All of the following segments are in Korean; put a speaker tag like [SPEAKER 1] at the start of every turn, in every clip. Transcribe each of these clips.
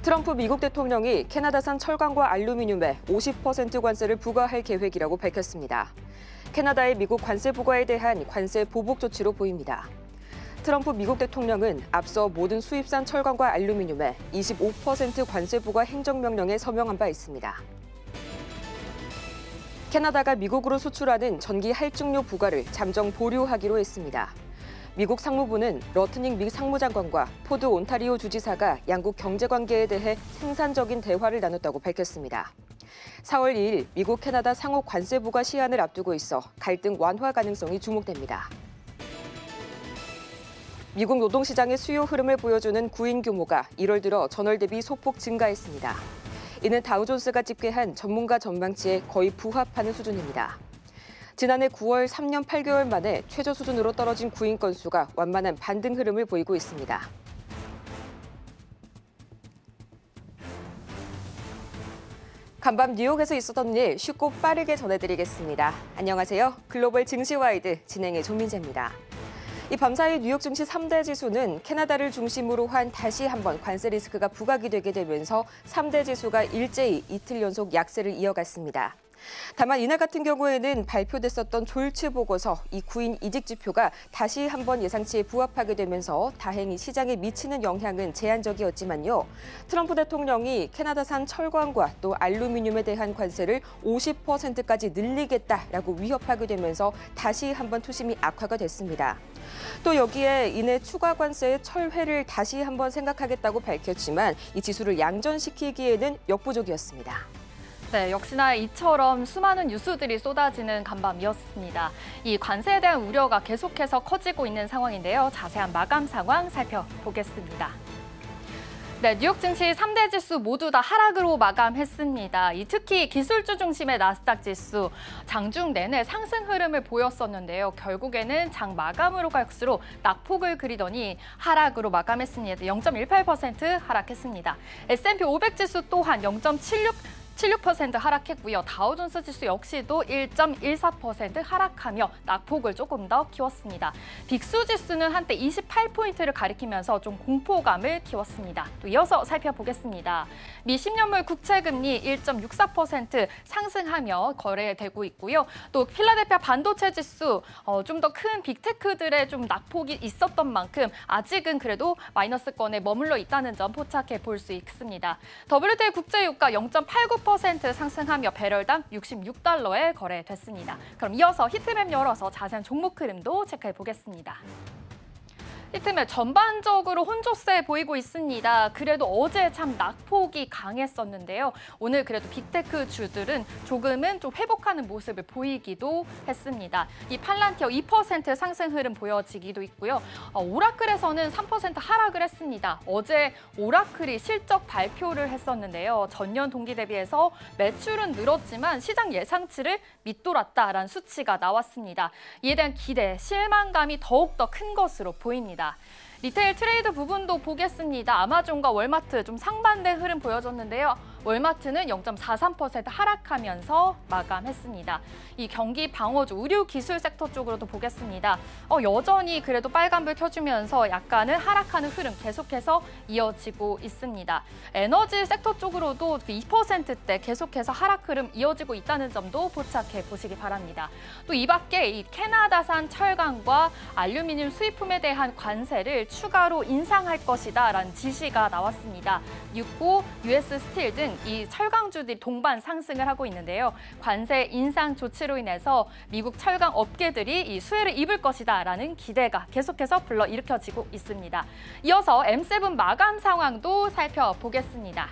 [SPEAKER 1] 트럼프 미국 대통령이 캐나다산 철강과 알루미늄에 50% 관세를 부과할 계획이라고 밝혔습니다. 캐나다의 미국 관세 부과에 대한 관세 보복 조치로 보입니다. 트럼프 미국 대통령은 앞서 모든 수입산 철강과 알루미늄에 25% 관세 부과 행정명령에 서명한 바 있습니다. 캐나다가 미국으로 수출하는 전기 할증료 부과를 잠정 보류하기로 했습니다. 미국 상무부는 러트닝 미 상무장관과 포드 온타리오 주지사가 양국 경제관계에 대해 생산적인 대화를 나눴다고 밝혔습니다. 4월 2일 미국 캐나다 상호 관세 부과 시한을 앞두고 있어 갈등 완화 가능성이 주목됩니다. 미국 노동시장의 수요 흐름을 보여주는 구인 규모가 1월 들어 전월 대비 소폭 증가했습니다. 이는 다우존스가 집계한 전문가 전망치에 거의 부합하는 수준입니다. 지난해 9월 3년 8개월 만에 최저 수준으로 떨어진 구인 건수가 완만한 반등 흐름을 보이고 있습니다. 간밤 뉴욕에서 있었던 일 쉽고 빠르게 전해드리겠습니다. 안녕하세요. 글로벌 증시와이드 진행의 조민재입니다. 이 밤사이 뉴욕 증시 3대 지수는 캐나다를 중심으로 한 다시 한번 관세 리스크가 부각이 되게 되면서 3대 지수가 일제히 이틀 연속 약세를 이어갔습니다. 다만 이날 같은 경우에는 발표됐었던 졸치 보고서 이 구인 이직 지표가 다시 한번 예상치에 부합하게 되면서 다행히 시장에 미치는 영향은 제한적이었지만요. 트럼프 대통령이 캐나다산 철광과 또 알루미늄에 대한 관세를 50%까지 늘리겠다라고 위협하게 되면서 다시 한번 투심이 악화가 됐습니다. 또 여기에 이내 추가 관세의 철회를 다시 한번 생각하겠다고 밝혔지만 이 지수를 양전시키기에는 역부족이었습니다.
[SPEAKER 2] 네, 역시나 이처럼 수많은 뉴스들이 쏟아지는 간밤이었습니다. 이 관세에 대한 우려가 계속해서 커지고 있는 상황인데요. 자세한 마감 상황 살펴보겠습니다. 네, 뉴욕 증시 3대 지수 모두 다 하락으로 마감했습니다. 특히 기술주 중심의 나스닥 지수 장중 내내 상승 흐름을 보였었는데요. 결국에는 장 마감으로 갈수록 낙폭을 그리더니 하락으로 마감했습니다. 0.18% 하락했습니다. S&P 500 지수 또한 0.76% 하락했고요. 다우존스 지수 역시도 1.14% 하락하며 낙폭을 조금 더 키웠습니다. 빅스 지수는 한때 28포인트를 가리키면서 좀 공포감을 키웠습니다. 또 이어서 살펴보겠습니다. 미 10년물 국채금리 1.64% 상승하며 거래되고 있고요. 또 필라델피아 반도체 지수 좀 더 큰 빅테크들의 좀 낙폭이 있었던 만큼 아직은 그래도 마이너스권에 머물러 있다는 점 포착해 볼 수 있습니다. WTI 국제유가 0.89% 상승하며 배럴당 66달러에 거래됐습니다. 그럼 이어서 히트맵 열어서 자세한 종목 흐름도 체크해 보겠습니다. 히트맵 전반적으로 혼조세 보이고 있습니다. 그래도 어제 참 낙폭이 강했었는데요. 오늘 그래도 빅테크 주들은 조금은 좀 회복하는 모습을 보이기도 했습니다. 이 팔란티어 2% 상승 흐름 보여지기도 있고요. 오라클에서는 3% 하락을 했습니다. 어제 오라클이 실적 발표를 했었는데요. 전년 동기 대비해서 매출은 늘었지만 시장 예상치를 밑돌았다라는 수치가 나왔습니다. 이에 대한 기대, 실망감이 더욱더 큰 것으로 보입니다. 리테일 트레이드 부분도 보겠습니다. 아마존과 월마트 좀 상반된 흐름 보여줬는데요. 월마트는 0.43% 하락하면서 마감했습니다. 이 경기 방어주 의료 기술 섹터 쪽으로도 보겠습니다. 여전히 그래도 빨간불 켜주면서 약간은 하락하는 흐름 계속해서 이어지고 있습니다. 에너지 섹터 쪽으로도 2%대 계속해서 하락 흐름 이어지고 있다는 점도 포착해 보시기 바랍니다. 또 이 밖에 이 캐나다산 철강과 알루미늄 수입품에 대한 관세를 추가로 인상할 것이다라는 지시가 나왔습니다. 뉴코, US 스틸 등 이 철강주들이 동반 상승을 하고 있는데요. 관세 인상 조치로 인해서 미국 철강 업계들이 이 수혜를 입을 것이다라는 기대가 계속해서 불러일으켜지고 있습니다. 이어서 M7 마감 상황도 살펴보겠습니다.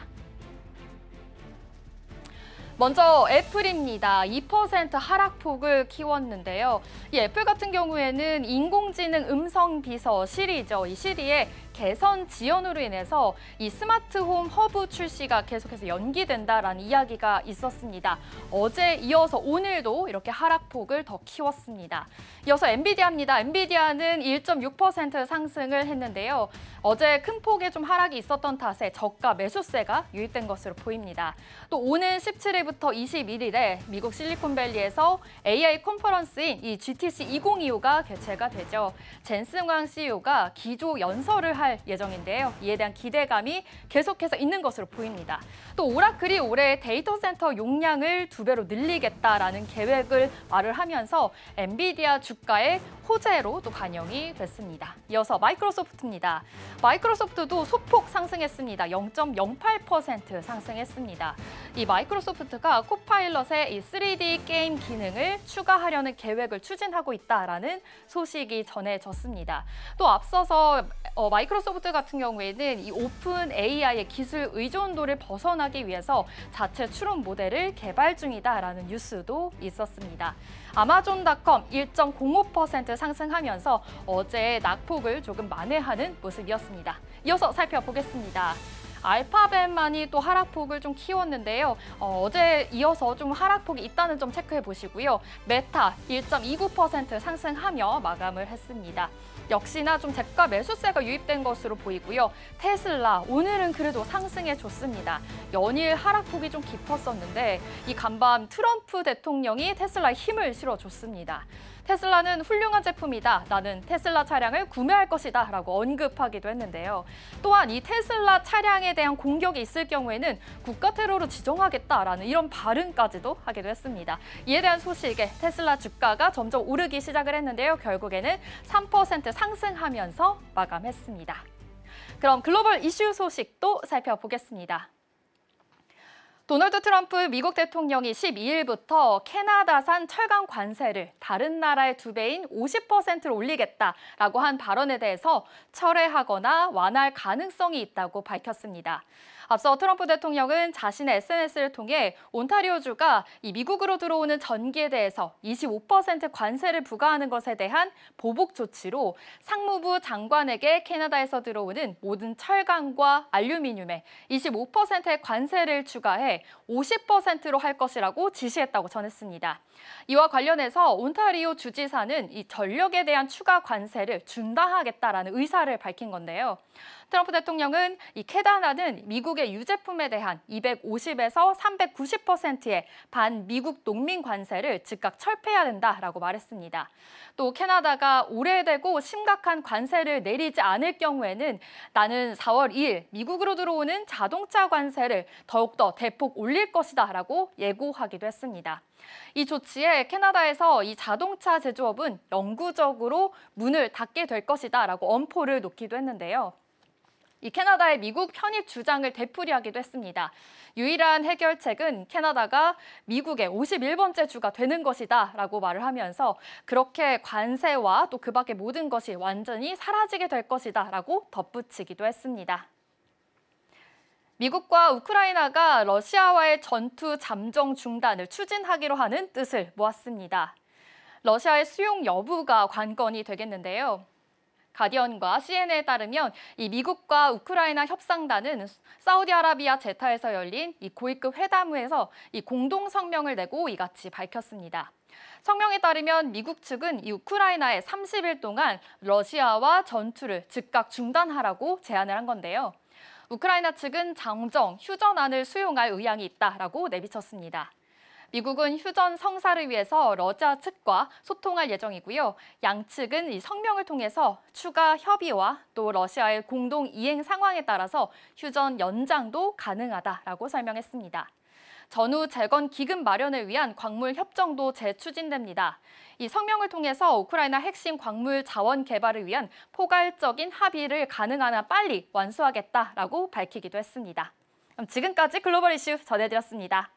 [SPEAKER 2] 먼저 애플입니다. 2% 하락폭을 키웠는데요. 이 애플 같은 경우에는 인공지능 음성 비서 시리죠. 이 시리의 개선 지연으로 인해서 이 스마트홈 허브 출시가 계속해서 연기된다라는 이야기가 있었습니다. 어제 이어서 오늘도 이렇게 하락폭을 더 키웠습니다. 이어서 엔비디아입니다. 엔비디아는 1.6% 상승을 했는데요. 어제 큰 폭의 좀 하락이 있었던 탓에 저가 매수세가 유입된 것으로 보입니다. 또 오는 17일부터 21일에 미국 실리콘밸리에서 AI 컨퍼런스인 이 GTC 2025가 개최가 되죠. 젠슨 왕 CEO가 기조 연설을 할 할 예정인데요. 이에 대한 기대감이 계속해서 있는 것으로 보입니다. 또 오라클이 올해 데이터 센터 용량을 2배로 늘리겠다라는 계획을 말을 하면서 엔비디아 주가의 호재로 또 반영이 됐습니다. 이어서 마이크로소프트입니다. 마이크로소프트도 소폭 상승했습니다. 0.08% 상승했습니다. 이 마이크로소프트가 코파일럿의 이 3D 게임 기능을 추가하려는 계획을 추진하고 있다라는 소식이 전해졌습니다. 또 앞서서 마이크로소프트 같은 경우에는 이 오픈 AI의 기술 의존도를 벗어나기 위해서 자체 추론 모델을 개발 중이다라는 뉴스도 있었습니다. 아마존닷컴 1.05% 상승하면서 어제의 낙폭을 조금 만회하는 모습이었습니다. 이어서 살펴보겠습니다. 알파벳만이 또 하락폭을 좀 키웠는데요. 어제 이어서 좀 하락폭이 있다는 점 체크해 보시고요. 메타 1.29% 상승하며 마감을 했습니다. 역시나 좀 재가 매수세가 유입된 것으로 보이고요. 테슬라 오늘은 그래도 상승해 줬습니다. 연일 하락폭이 좀 깊었었는데 이 간밤 트럼프 대통령이 테슬라에 힘을 실어줬습니다. 테슬라는 훌륭한 제품이다. 나는 테슬라 차량을 구매할 것이다. 라고 언급하기도 했는데요. 또한 이 테슬라 차량에 대한 공격이 있을 경우에는 국가 테러로 지정하겠다라는 이런 발언까지도 하기도 했습니다. 이에 대한 소식에 테슬라 주가가 점점 오르기 시작을 했는데요. 결국에는 3% 상승하면서 마감했습니다. 그럼 글로벌 이슈 소식도 살펴보겠습니다. 도널드 트럼프 미국 대통령이 12일부터 캐나다산 철강 관세를 다른 나라의 2배인 50%로 올리겠다라고 한 발언에 대해서 철회하거나 완화할 가능성이 있다고 밝혔습니다. 앞서 트럼프 대통령은 자신의 SNS를 통해 온타리오주가 이 미국으로 들어오는 전기에 대해서 25% 관세를 부과하는 것에 대한 보복 조치로 상무부 장관에게 캐나다에서 들어오는 모든 철강과 알루미늄에 25%의 관세를 추가해 50%로 할 것이라고 지시했다고 전했습니다. 이와 관련해서 온타리오 주지사는 이 전력에 대한 추가 관세를 중단하겠다라는 의사를 밝힌 건데요. 트럼프 대통령은 이 캐나다는 미국의 유제품에 대한 250에서 390%의 반미국 농민 관세를 즉각 철폐해야 된다라고 말했습니다. 또 캐나다가 오래되고 심각한 관세를 내리지 않을 경우에는 나는 4월 2일 미국으로 들어오는 자동차 관세를 더욱더 대폭 올릴 것이다라고 예고하기도 했습니다. 이 조치에 캐나다에서 이 자동차 제조업은 영구적으로 문을 닫게 될 것이다라고 엄포를 놓기도 했는데요. 이 캐나다의 미국 편입 주장을 되풀이하기도 했습니다. 유일한 해결책은 캐나다가 미국의 51번째 주가 되는 것이다라고 말을 하면서 그렇게 관세와 또 그 밖의 모든 것이 완전히 사라지게 될 것이다라고 덧붙이기도 했습니다. 미국과 우크라이나가 러시아와의 전투 잠정 중단을 추진하기로 하는 뜻을 모았습니다. 러시아의 수용 여부가 관건이 되겠는데요. 가디언과 CNN에 따르면 이 미국과 우크라이나 협상단은 사우디아라비아 제타에서 열린 이 고위급 회담에서 이 공동 성명을 내고 이같이 밝혔습니다. 성명에 따르면 미국 측은 이 우크라이나에 30일 동안 러시아와 전투를 즉각 중단하라고 제안을 한 건데요. 우크라이나 측은 잠정 휴전안을 수용할 의향이 있다라고 내비쳤습니다. 미국은 휴전 성사를 위해서 러시아 측과 소통할 예정이고요. 양측은 이 성명을 통해서 추가 협의와 또 러시아의 공동 이행 상황에 따라서 휴전 연장도 가능하다라고 설명했습니다. 전후 재건 기금 마련을 위한 광물 협정도 재추진됩니다. 이 성명을 통해서 우크라이나 핵심 광물 자원 개발을 위한 포괄적인 합의를 가능한 한 빨리 완수하겠다라고 밝히기도 했습니다. 그럼 지금까지 글로벌 이슈 전해드렸습니다.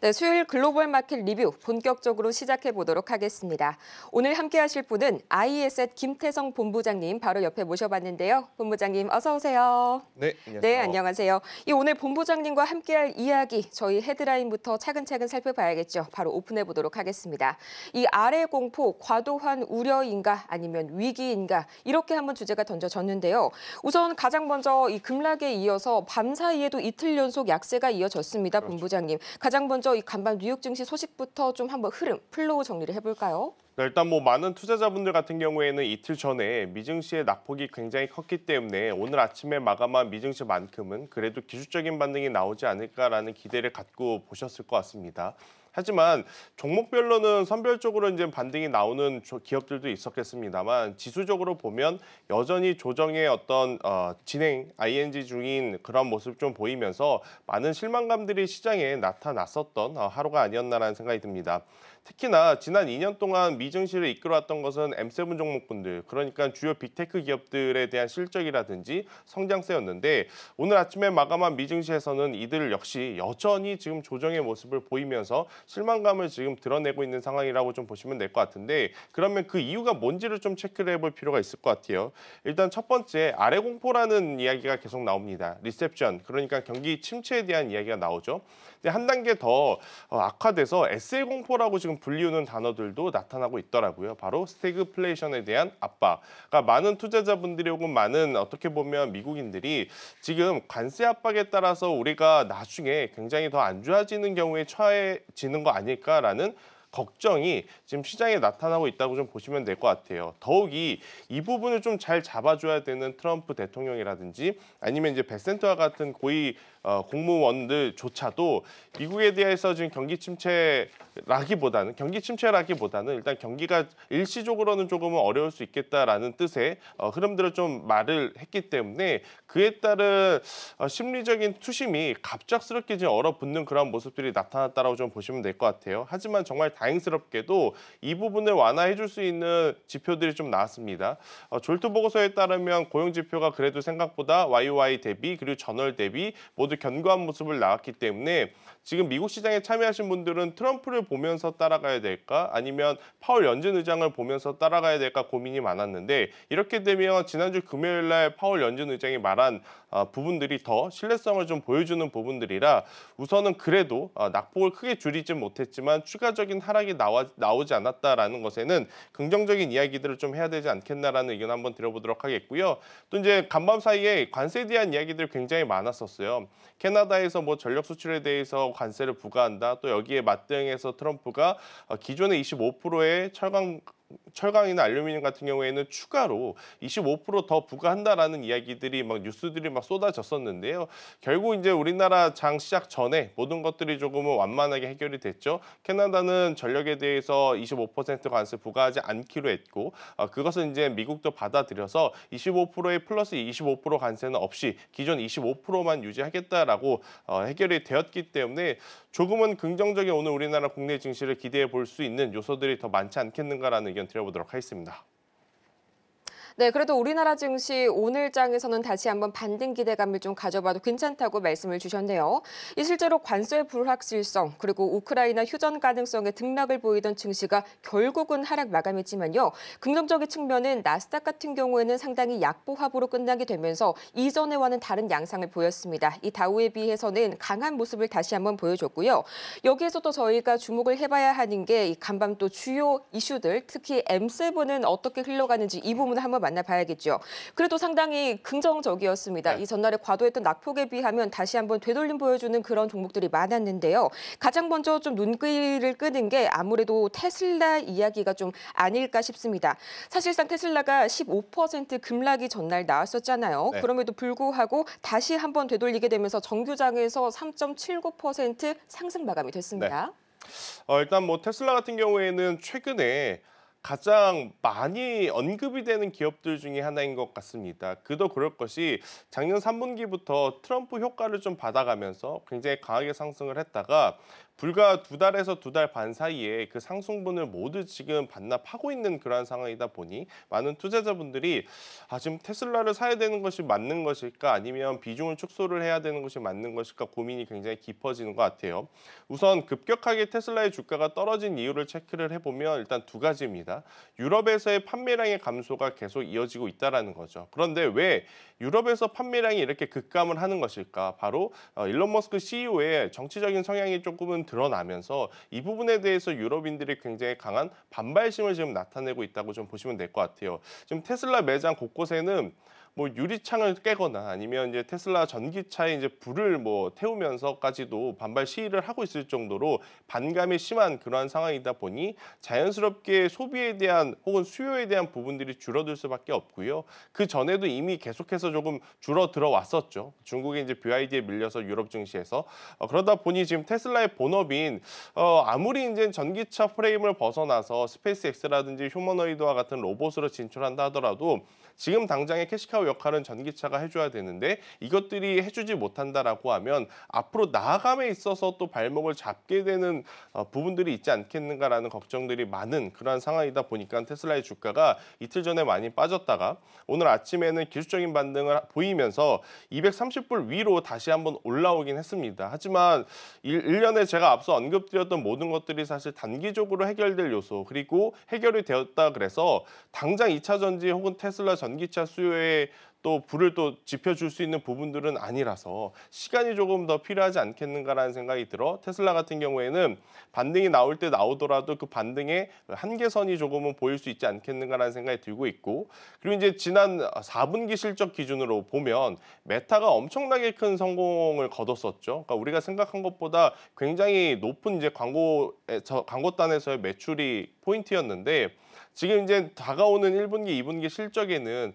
[SPEAKER 1] 네, 수요일 글로벌 마켓 리뷰 본격적으로 시작해 보도록 하겠습니다. 오늘 함께 하실 분은 IES의 김태성 본부장님 바로 옆에 모셔봤는데요. 본부장님 어서 오세요.
[SPEAKER 3] 네, 안녕하세요.
[SPEAKER 1] 네, 안녕하세요. 이 오늘 본부장님과 함께할 이야기 저희 헤드라인부터 차근차근 살펴봐야겠죠. 바로 오픈해 보도록 하겠습니다. 이 아래 공포 과도한 우려인가 아니면 위기인가 이렇게 한번 주제가 던져졌는데요. 우선 가장 먼저 이 급락에 이어서 밤 사이에도 이틀 연속 약세가 이어졌습니다.
[SPEAKER 3] 그렇죠.
[SPEAKER 1] 본부장님. 가장 먼저 이 간밤 뉴욕 증시 소식부터 좀 한번 흐름, 플로우 정리를 해볼까요?
[SPEAKER 3] 네, 일단 많은 투자자분들 같은 경우에는 이틀 전에 미증시의 낙폭이 굉장히 컸기 때문에 오늘 아침에 마감한 미증시만큼은 그래도 기술적인 반등이 나오지 않을까라는 기대를 갖고 보셨을 것 같습니다. 하지만 종목별로는 선별적으로 이제 반등이 나오는 기업들도 있었겠습니다만 지수적으로 보면 여전히 조정의 어떤 진행 ING 중인 그런 모습 좀 보이면서 많은 실망감들이 시장에 나타났었던 하루가 아니었나라는 생각이 듭니다. 특히나 지난 2년 동안 미증시를 이끌어왔던 것은 M7 종목군들, 그러니까 주요 빅테크 기업들에 대한 실적이라든지 성장세였는데 오늘 아침에 마감한 미증시에서는 이들 역시 여전히 지금 조정의 모습을 보이면서 실망감을 지금 드러내고 있는 상황이라고 좀 보시면 될 것 같은데 그러면 그 이유가 뭔지를 좀 체크를 해볼 필요가 있을 것 같아요. 일단 첫 번째, 아래 공포라는 이야기가 계속 나옵니다. 리셉션, 그러니까 경기 침체에 대한 이야기가 나오죠. 근데 한 단계 더 악화돼서 SL 공포라고 지금 불리우는 단어들도 나타나고 있더라고요. 바로 스태그플레이션에 대한 압박. 그러니까 많은 투자자분들이 혹은 많은 어떻게 보면 미국인들이 지금 관세 압박에 따라서 우리가 나중에 굉장히 더 안 좋아지는 경우에 처해지는 거 아닐까라는 걱정이 지금 시장에 나타나고 있다고 좀 보시면 될 것 같아요. 더욱이 이 부분을 좀 잘 잡아줘야 되는 트럼프 대통령이라든지 아니면 이제 베센트와 같은 고위 공무원들조차도 미국에 대해서 지금 경기 침체라기보다는 일단 경기가 일시적으로는 조금은 어려울 수 있겠다라는 뜻의 흐름들을 좀 말을 했기 때문에 그에 따른 심리적인 투심이 갑작스럽게 지금 얼어붙는 그런 모습들이 나타났다라고 좀 보시면 될 것 같아요. 하지만 정말 다행스럽게도 이 부분을 완화해 줄 수 있는 지표들이 좀 나왔습니다. 졸트 보고서에 따르면 고용 지표가 그래도 생각보다 YOY 대비 그리고 전월 대비 모두 견고한 모습을 나왔기 때문에 지금 미국 시장에 참여하신 분들은 트럼프를 보면서 따라가야 될까 아니면 파월 연준 의장을 보면서 따라가야 될까 고민이 많았는데 이렇게 되면 지난주 금요일 날 파월 연준 의장이 말한 부분들이 더 신뢰성을 좀 보여주는 부분들이라 우선은 그래도 낙폭을 크게 줄이지 못했지만 추가적인 하락이 나오지 않았다라는 것에는 긍정적인 이야기들을 좀 해야 되지 않겠나라는 의견 한번 드려보도록 하겠고요. 또 이제 간밤 사이에 관세에 대한 이야기들이 굉장히 많았었어요. 캐나다에서 전력 수출에 대해서 관세를 부과한다. 또 여기에 맞대응해서 트럼프가 기존의 25%의 철강이나 알루미늄 같은 경우에는 추가로 25% 더 부과한다라는 이야기들이 뉴스들이 쏟아졌었는데요. 결국 이제 우리나라 장 시작 전에 모든 것들이 조금은 완만하게 해결이 됐죠. 캐나다는 전력에 대해서 25% 관세 부과하지 않기로 했고 그것은 이제 미국도 받아들여서 25%의 플러스 25% 관세는 없이 기존 25%만 유지하겠다라고 해결이 되었기 때문에 조금은 긍정적인 오늘 우리나라 국내 증시를 기대해 볼 수 있는 요소들이 더 많지 않겠는가라는 의견 드려보도록 하겠습니다.
[SPEAKER 1] 네, 그래도 우리나라 증시 오늘 장에서는 다시 한번 반등 기대감을 좀 가져봐도 괜찮다고 말씀을 주셨네요. 이 실제로 관세 불확실성 그리고 우크라이나 휴전 가능성에 등락을 보이던 증시가 결국은 하락 마감했지만요. 긍정적인 측면은 나스닥 같은 경우에는 상당히 약보합으로 끝나게 되면서 이전에와는 다른 양상을 보였습니다. 이 다우에 비해서는 강한 모습을 다시 한번 보여줬고요. 여기에서도 저희가 주목을 해봐야 하는 게 이 간밤 또 주요 이슈들 특히 M7은 어떻게 흘러가는지 이 부분을 한번 만나봐야겠죠. 그래도 상당히 긍정적이었습니다.
[SPEAKER 3] 네.
[SPEAKER 1] 이 전날에 과도했던 낙폭에 비하면 다시 한번 되돌림 보여주는 그런 종목들이 많았는데요. 가장 먼저 좀 눈길을 끄는 게 아무래도 테슬라 이야기가 좀 아닐까 싶습니다. 사실상 테슬라가 15% 급락이 전날 나왔었잖아요.
[SPEAKER 3] 네.
[SPEAKER 1] 그럼에도 불구하고 다시 한번 되돌리게 되면서 정규장에서 3.79% 상승 마감이 됐습니다.
[SPEAKER 3] 일단 테슬라 같은 경우에는 최근에 가장 많이 언급이 되는 기업들 중에 하나인 것 같습니다. 그도 그럴 것이 작년 3분기부터 트럼프 효과를 좀 받아가면서 굉장히 강하게 상승을 했다가 불과 2달에서 2달 반 사이에 그 상승분을 모두 지금 반납하고 있는 그러한 상황이다 보니 많은 투자자분들이 지금 테슬라를 사야 되는 것이 맞는 것일까 아니면 비중을 축소를 해야 되는 것이 맞는 것일까 고민이 굉장히 깊어지는 것 같아요. 우선 급격하게 테슬라의 주가가 떨어진 이유를 체크를 해보면 일단 두 가지입니다. 유럽에서의 판매량의 감소가 계속 이어지고 있다는 거죠. 그런데 왜 유럽에서 판매량이 이렇게 급감을 하는 것일까? 바로 일론 머스크 CEO의 정치적인 성향이 조금은 드러나면서 이 부분에 대해서 유럽인들이 굉장히 강한 반발심을 지금 나타내고 있다고 좀 보시면 될 것 같아요. 지금 테슬라 매장 곳곳에는 뭐 유리창을 깨거나 아니면 이제 테슬라 전기차에 이제 불을 태우면서까지도 반발 시위를 하고 있을 정도로 반감이 심한 그러한 상황이다 보니 자연스럽게 소비에 대한 혹은 수요에 대한 부분들이 줄어들 수밖에 없고요. 그 전에도 이미 계속해서 조금 줄어들어 왔었죠. 중국의 이제 BYD에 밀려서 유럽 증시에서 그러다 보니 지금 테슬라의 본업인 아무리 이제 전기차 프레임을 벗어나서 스페이스X라든지 휴머노이드와 같은 로봇으로 진출한다 하더라도 지금 당장의 캐시카우 역할은 전기차가 해줘야 되는데 이것들이 해주지 못한다라고 하면 앞으로 나아감에 있어서 또 발목을 잡게 되는 부분들이 있지 않겠는가라는 걱정들이 많은 그러한 상황이다 보니까 테슬라의 주가가 이틀 전에 많이 빠졌다가 오늘 아침에는 기술적인 반등을 보이면서 230불 위로 다시 한번 올라오긴 했습니다. 하지만 일련에 제가 앞서 언급드렸던 모든 것들이 사실 단기적으로 해결될 요소 그리고 해결이 되었다 그래서 당장 2차 전지 혹은 테슬라 전기차 수요에 또 불을 또 지펴줄 수 있는 부분들은 아니라서 시간이 조금 더 필요하지 않겠는가라는 생각이 들어 테슬라 같은 경우에는 반등이 나올 때 나오더라도 그 반등의 한계선이 조금은 보일 수 있지 않겠는가라는 생각이 들고 있고 그리고 이제 지난 4분기 실적 기준으로 보면 메타가 엄청나게 큰 성공을 거뒀었죠. 그러니까 우리가 생각한 것보다 굉장히 높은 이제 광고단에서의 매출이 포인트였는데 지금 이제 다가오는 1분기, 2분기 실적에는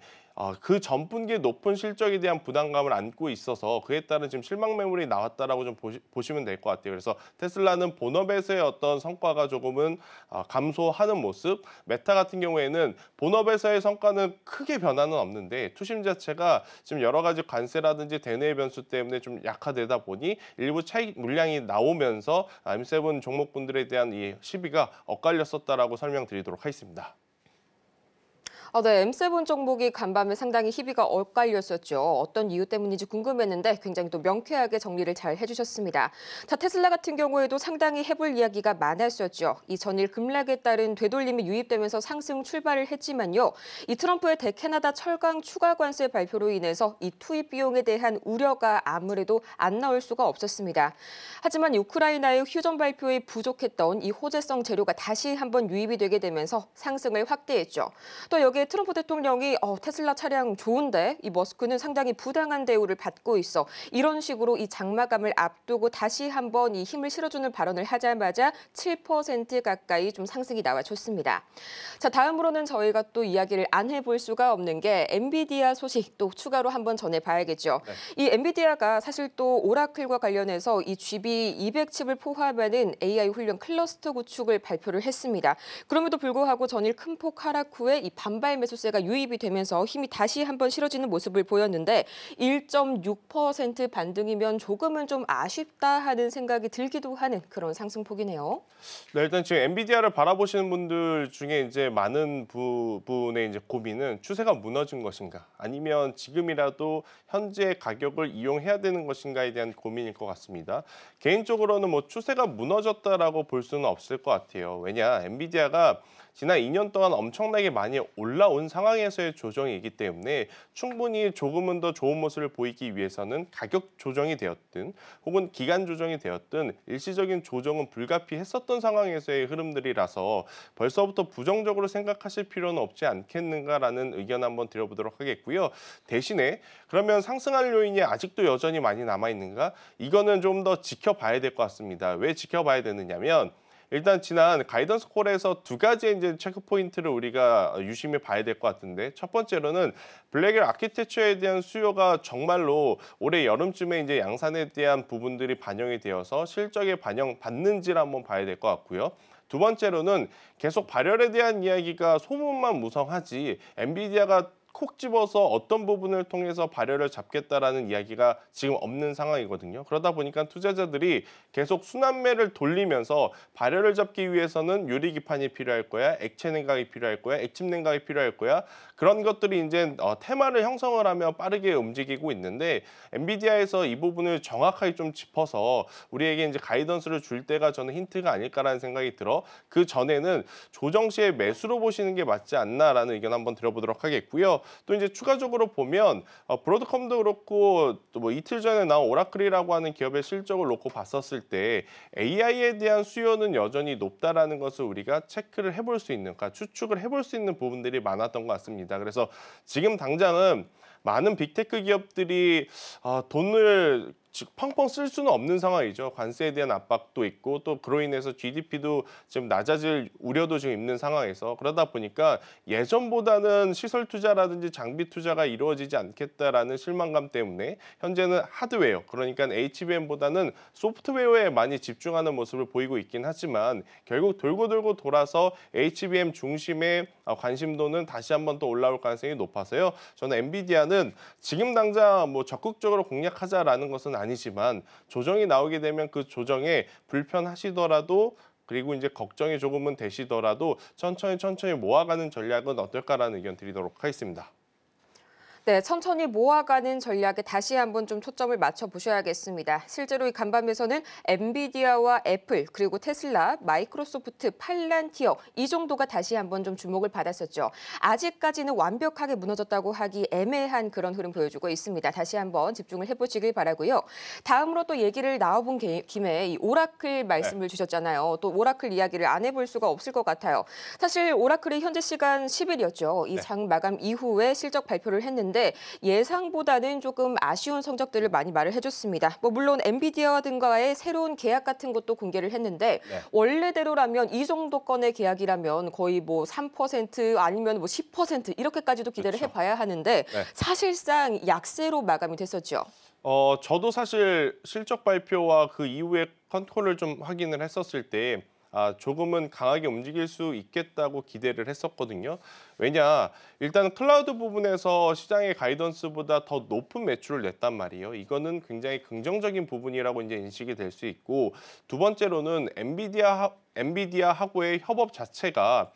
[SPEAKER 3] 그 전분기에 높은 실적에 대한 부담감을 안고 있어서 그에 따른 지금 실망 매물이 나왔다라고 좀 보시면 될 것 같아요. 그래서 테슬라는 본업에서의 어떤 성과가 조금은 감소하는 모습, 메타 같은 경우에는 본업에서의 성과는 크게 변화는 없는데 투심 자체가 지금 여러 가지 관세라든지 대내의 변수 때문에 좀 약화되다 보니 일부 차익 물량이 나오면서 M7 종목분들에 대한 이 시비가 엇갈렸었다라고 설명드리도록 하겠습니다.
[SPEAKER 1] 네, M7 종목이 간밤에 상당히 희비가 엇갈렸었죠. 어떤 이유 때문인지 궁금했는데 굉장히 또 명쾌하게 정리를 잘 해주셨습니다. 자, 테슬라 같은 경우에도 상당히 해볼 이야기가 많았었죠. 이 전일 급락에 따른 되돌림이 유입되면서 상승 출발을 했지만요. 이 트럼프의 대캐나다 철강 추가 관세 발표로 인해서 이 투입 비용에 대한 우려가 아무래도 안 나올 수가 없었습니다. 하지만 우크라이나의 휴전 발표에 부족했던 이 호재성 재료가 다시 한번 유입이 되게 되면서 상승을 확대했죠. 또 여기에 트럼프 대통령이 테슬라 차량 좋은데 이 머스크는 상당히 부당한 대우를 받고 있어 이런 식으로 이 장마감을 앞두고 다시 한번 이 힘을 실어주는 발언을 하자마자 7% 가까이 좀 상승이 나와줬습니다. 자, 다음으로는 저희가 또 이야기를 안 해볼 수가 없는 게 엔비디아 소식 또 추가로 한번 전해봐야겠죠. 네. 이 엔비디아가 사실 또 오라클과 관련해서 이 GB200 칩을 포함하는 AI 훈련 클러스터 구축을 발표를 했습니다. 그럼에도 불구하고 전일 큰 폭 하락 후에 이 반발 매수세가 유입이 되면서 힘이 다시 한번 실어지는 모습을 보였는데 1.6% 반등이면 조금은 좀 아쉽다 하는 생각이 들기도 하는 그런 상승폭이네요.
[SPEAKER 3] 네, 일단 지금 엔비디아를 바라보시는 분들 중에 이제 많은 부분의 이제 고민은 추세가 무너진 것인가 아니면 지금이라도 현재 가격을 이용해야 되는 것인가에 대한 고민일 것 같습니다. 개인적으로는 뭐 추세가 무너졌다라고 볼 수는 없을 것 같아요. 왜냐, 엔비디아가 지난 2년 동안 엄청나게 많이 올라온 상황에서의 조정이기 때문에 충분히 조금은 더 좋은 모습을 보이기 위해서는 가격 조정이 되었든 혹은 기간 조정이 되었든 일시적인 조정은 불가피했었던 상황에서의 흐름들이라서 벌써부터 부정적으로 생각하실 필요는 없지 않겠는가라는 의견 한번 드려보도록 하겠고요. 대신에 그러면 상승할 요인이 아직도 여전히 많이 남아있는가? 이거는 좀 더 지켜봐야 될 것 같습니다. 왜 지켜봐야 되느냐면 일단 지난 가이던스 콜에서 두 가지의 이제 체크 포인트를 우리가 유심히 봐야 될 것 같은데 첫 번째로는 블랙엘 아키텍처에 대한 수요가 정말로 올해 여름쯤에 이제 양산에 대한 부분들이 반영이 되어서 실적에 반영받는지를 한번 봐야 될 것 같고요. 두 번째로는 계속 발열에 대한 이야기가 소문만 무성하지 엔비디아가 콕 집어서 어떤 부분을 통해서 발열을 잡겠다라는 이야기가 지금 없는 상황이거든요. 그러다 보니까 투자자들이 계속 순환매를 돌리면서 발열을 잡기 위해서는 유리기판이 필요할 거야, 액체 냉각이 필요할 거야, 액침 냉각이 필요할 거야. 그런 것들이 이제 테마를 형성을 하며 빠르게 움직이고 있는데 엔비디아에서 이 부분을 정확하게 좀 짚어서 우리에게 이제 가이던스를 줄 때가 저는 힌트가 아닐까라는 생각이 들어 그 전에는 조정 시에 매수로 보시는 게 맞지 않나라는 의견 한번 드려보도록 하겠고요. 또 이제 추가적으로 보면 브로드컴도 그렇고 또 뭐 이틀 전에 나온 오라클이라고 하는 기업의 실적을 놓고 봤었을 때 AI에 대한 수요는 여전히 높다라는 것을 우리가 체크를 해볼 수 있는, 그러니까 추측을 해볼 수 있는 부분들이 많았던 것 같습니다. 그래서 지금 당장은 많은 빅테크 기업들이 돈을 펑펑 쓸 수는 없는 상황이죠. 관세에 대한 압박도 있고 또 그로 인해서 GDP도 지금 낮아질 우려도 지금 있는 상황에서 그러다 보니까 예전보다는 시설 투자라든지 장비 투자가 이루어지지 않겠다라는 실망감 때문에 현재는 하드웨어, 그러니까 HBM보다는 소프트웨어에 많이 집중하는 모습을 보이고 있긴 하지만 결국 돌고 돌아서 HBM 중심의 관심도는 다시 한번 또 올라올 가능성이 높아서요. 저는 엔비디아는 지금 당장 뭐 적극적으로 공략하자라는 것은 아니지만 조정이 나오게 되면 그 조정에 불편하시더라도 그리고 이제 걱정이 조금은 되시더라도 천천히 모아가는 전략은 어떨까라는 의견 드리도록 하겠습니다.
[SPEAKER 1] 네, 천천히 모아가는 전략에 다시 한번 좀 초점을 맞춰보셔야겠습니다. 실제로 이 간밤에서는 엔비디아와 애플, 그리고 테슬라, 마이크로소프트, 팔란티어 이 정도가 다시 한번 좀 주목을 받았었죠. 아직까지는 완벽하게 무너졌다고 하기 애매한 그런 흐름 보여주고 있습니다. 다시 한번 집중을 해보시길 바라고요. 다음으로 또 얘기를 나와본 김에 이 오라클 말씀을 주셨잖아요. 또 오라클 이야기를 안 해볼 수가 없을 것 같아요. 사실 오라클이 현재 시간 10일이었죠. 이 장 마감 이후에 실적 발표를 했는데 예상보다는 조금 아쉬운 성적들을 많이 말을 해줬습니다. 뭐 물론 엔비디아와 등과의 새로운 계약 같은 것도 공개를 했는데 원래대로라면 이 정도 건의 계약이라면 거의 뭐 3% 아니면 뭐 10% 이렇게까지도 기대를 해봐야 하는데 사실상 약세로 마감이 됐었죠.
[SPEAKER 3] 저도 사실 실적 발표와 그 이후에 컨콜을 좀 확인을 했었을 때 조금은 강하게 움직일 수 있겠다고 기대를 했었거든요. 왜냐, 일단 클라우드 부분에서 시장의 가이던스보다 더 높은 매출을 냈단 말이에요. 이거는 굉장히 긍정적인 부분이라고 이제 인식이 될 수 있고, 두 번째로는 엔비디아하고의 협업 자체가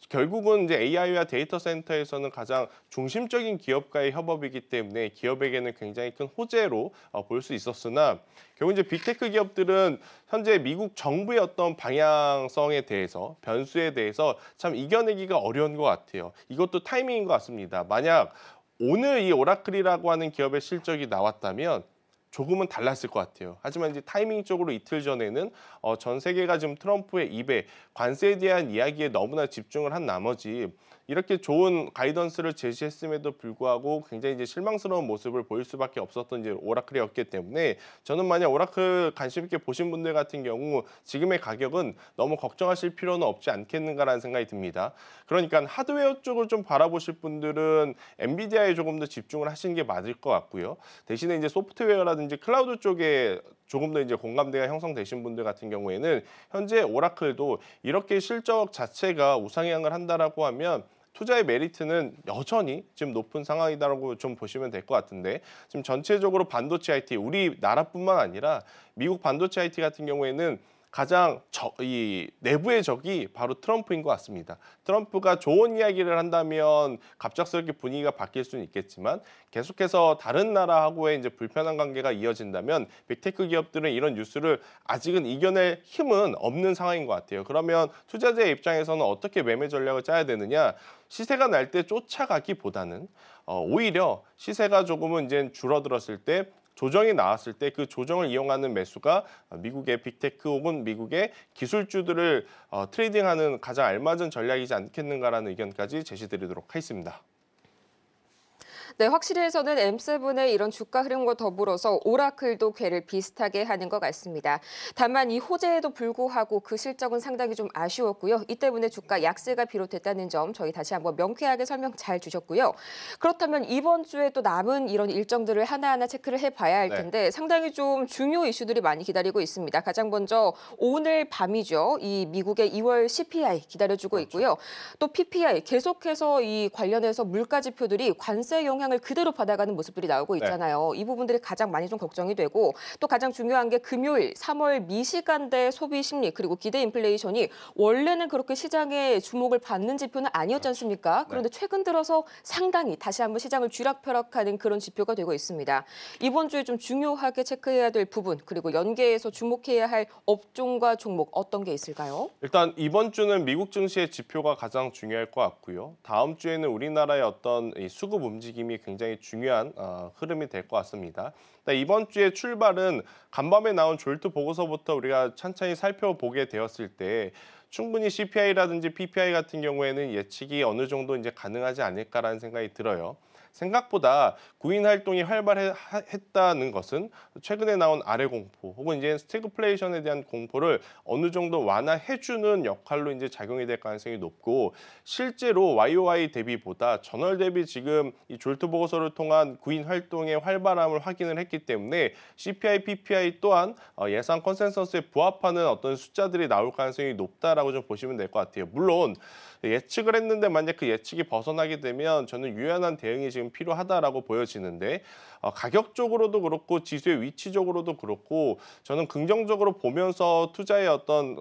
[SPEAKER 3] 결국은 이제 AI와 데이터 센터에서는 가장 중심적인 기업과의 협업이기 때문에 기업에게는 굉장히 큰 호재로 볼 수 있었으나 결국 이제 빅테크 기업들은 현재 미국 정부의 어떤 방향성에 대해서 변수에 대해서 참 이겨내기가 어려운 것 같아요. 이것도 타이밍인 것 같습니다. 만약 오늘 이 오라클이라고 하는 기업의 실적이 나왔다면 조금은 달랐을 것 같아요. 하지만 이제 타이밍적으로 이틀 전에는 전 세계가 지금 트럼프의 입에 관세에 대한 이야기에 너무나 집중을 한 나머지 이렇게 좋은 가이던스를 제시했음에도 불구하고 굉장히 이제 실망스러운 모습을 보일 수밖에 없었던 이제 오라클이었기 때문에 저는 만약 오라클 관심 있게 보신 분들 같은 경우 지금의 가격은 너무 걱정하실 필요는 없지 않겠는가라는 생각이 듭니다. 그러니까 하드웨어 쪽을 좀 바라보실 분들은 엔비디아에 조금 더 집중을 하시는 게 맞을 것 같고요. 대신에 이제 소프트웨어라든지 클라우드 쪽에 조금 더 이제 공감대가 형성되신 분들 같은 경우에는 현재 오라클도 이렇게 실적 자체가 우상향을 한다라고 하면 투자의 메리트는 여전히 지금 높은 상황이다라고 좀 보시면 될 것 같은데 지금 전체적으로 반도체 IT 우리나라뿐만 아니라 미국 반도체 IT 같은 경우에는 가장 이 내부의 적이 바로 트럼프인 것 같습니다. 트럼프가 좋은 이야기를 한다면 갑작스럽게 분위기가 바뀔 수는 있겠지만 계속해서 다른 나라하고의 이제 불편한 관계가 이어진다면 빅테크 기업들은 이런 뉴스를 아직은 이겨낼 힘은 없는 상황인 것 같아요. 그러면 투자자의 입장에서는 어떻게 매매 전략을 짜야 되느냐? 시세가 날 때 쫓아가기보다는 오히려 시세가 조금은 이제 줄어들었을 때 조정이 나왔을 때 그 조정을 이용하는 매수가 미국의 빅테크 혹은 미국의 기술주들을 트레이딩하는 가장 알맞은 전략이지 않겠는가라는 의견까지 제시드리도록 하겠습니다.
[SPEAKER 1] 네, 확실히해서는 M7의 이런 주가 흐름과 더불어서 오라클도 궤를 비슷하게 하는 것 같습니다. 다만 이 호재에도 불구하고 그 실적은 상당히 좀 아쉬웠고요. 이 때문에 주가 약세가 비롯됐다는 점 저희 다시 한번 명쾌하게 설명 잘 주셨고요. 그렇다면 이번 주에 또 남은 이런 일정들을 하나하나 체크를 해봐야 할 텐데 상당히 좀 중요 이슈들이 많이 기다리고 있습니다. 가장 먼저 오늘 밤이죠. 이 미국의 2월 CPI 기다려주고 있고요. 또 PPI 계속해서 이 관련해서 물가 지표들이 관세 영향을 그대로 받아가는 모습들이 나오고 있잖아요. 이 부분들이 가장 많이 좀 걱정이 되고 또 가장 중요한 게 금요일 3월 미시간대 소비 심리 그리고 기대 인플레이션이 원래는 그렇게 시장의 주목을 받는 지표는 아니었지 않습니까? 그런데 최근 들어서 상당히 다시 한번 시장을 쥐락펴락하는 그런 지표가 되고 있습니다. 이번 주에 좀 중요하게 체크해야 될 부분 그리고 연계해서 주목해야 할 업종과 종목 어떤 게 있을까요?
[SPEAKER 3] 일단 이번 주는 미국 증시의 지표가 가장 중요할 것 같고요. 다음 주에는 우리나라의 어떤 이 수급 움직임이 굉장히 중요한 흐름이 될 것 같습니다. 이번 주의 출발은 간밤에 나온 졸트 보고서부터 우리가 천천히 살펴보게 되었을 때 충분히 CPI라든지 PPI 같은 경우에는 예측이 어느 정도 이제 가능하지 않을까라는 생각이 들어요. 생각보다 구인 활동이 활발했다는 것은 최근에 나온 아래 공포 혹은 이제 스태그플레이션에 대한 공포를 어느 정도 완화해주는 역할로 이제 작용이 될 가능성이 높고 실제로 YOY 대비보다 전월 대비 지금 이 졸트 보고서를 통한 구인 활동의 활발함을 확인을 했기 때문에 CPI, PPI 또한 예상 컨센서스에 부합하는 어떤 숫자들이 나올 가능성이 높다라고 좀 보시면 될 것 같아요. 물론 예측을 했는데 만약 그 예측이 벗어나게 되면 저는 유연한 대응이 지금 필요하다라고 보여지는데 가격적으로도 그렇고 지수의 위치적으로도 그렇고 저는 긍정적으로 보면서 투자의 어떤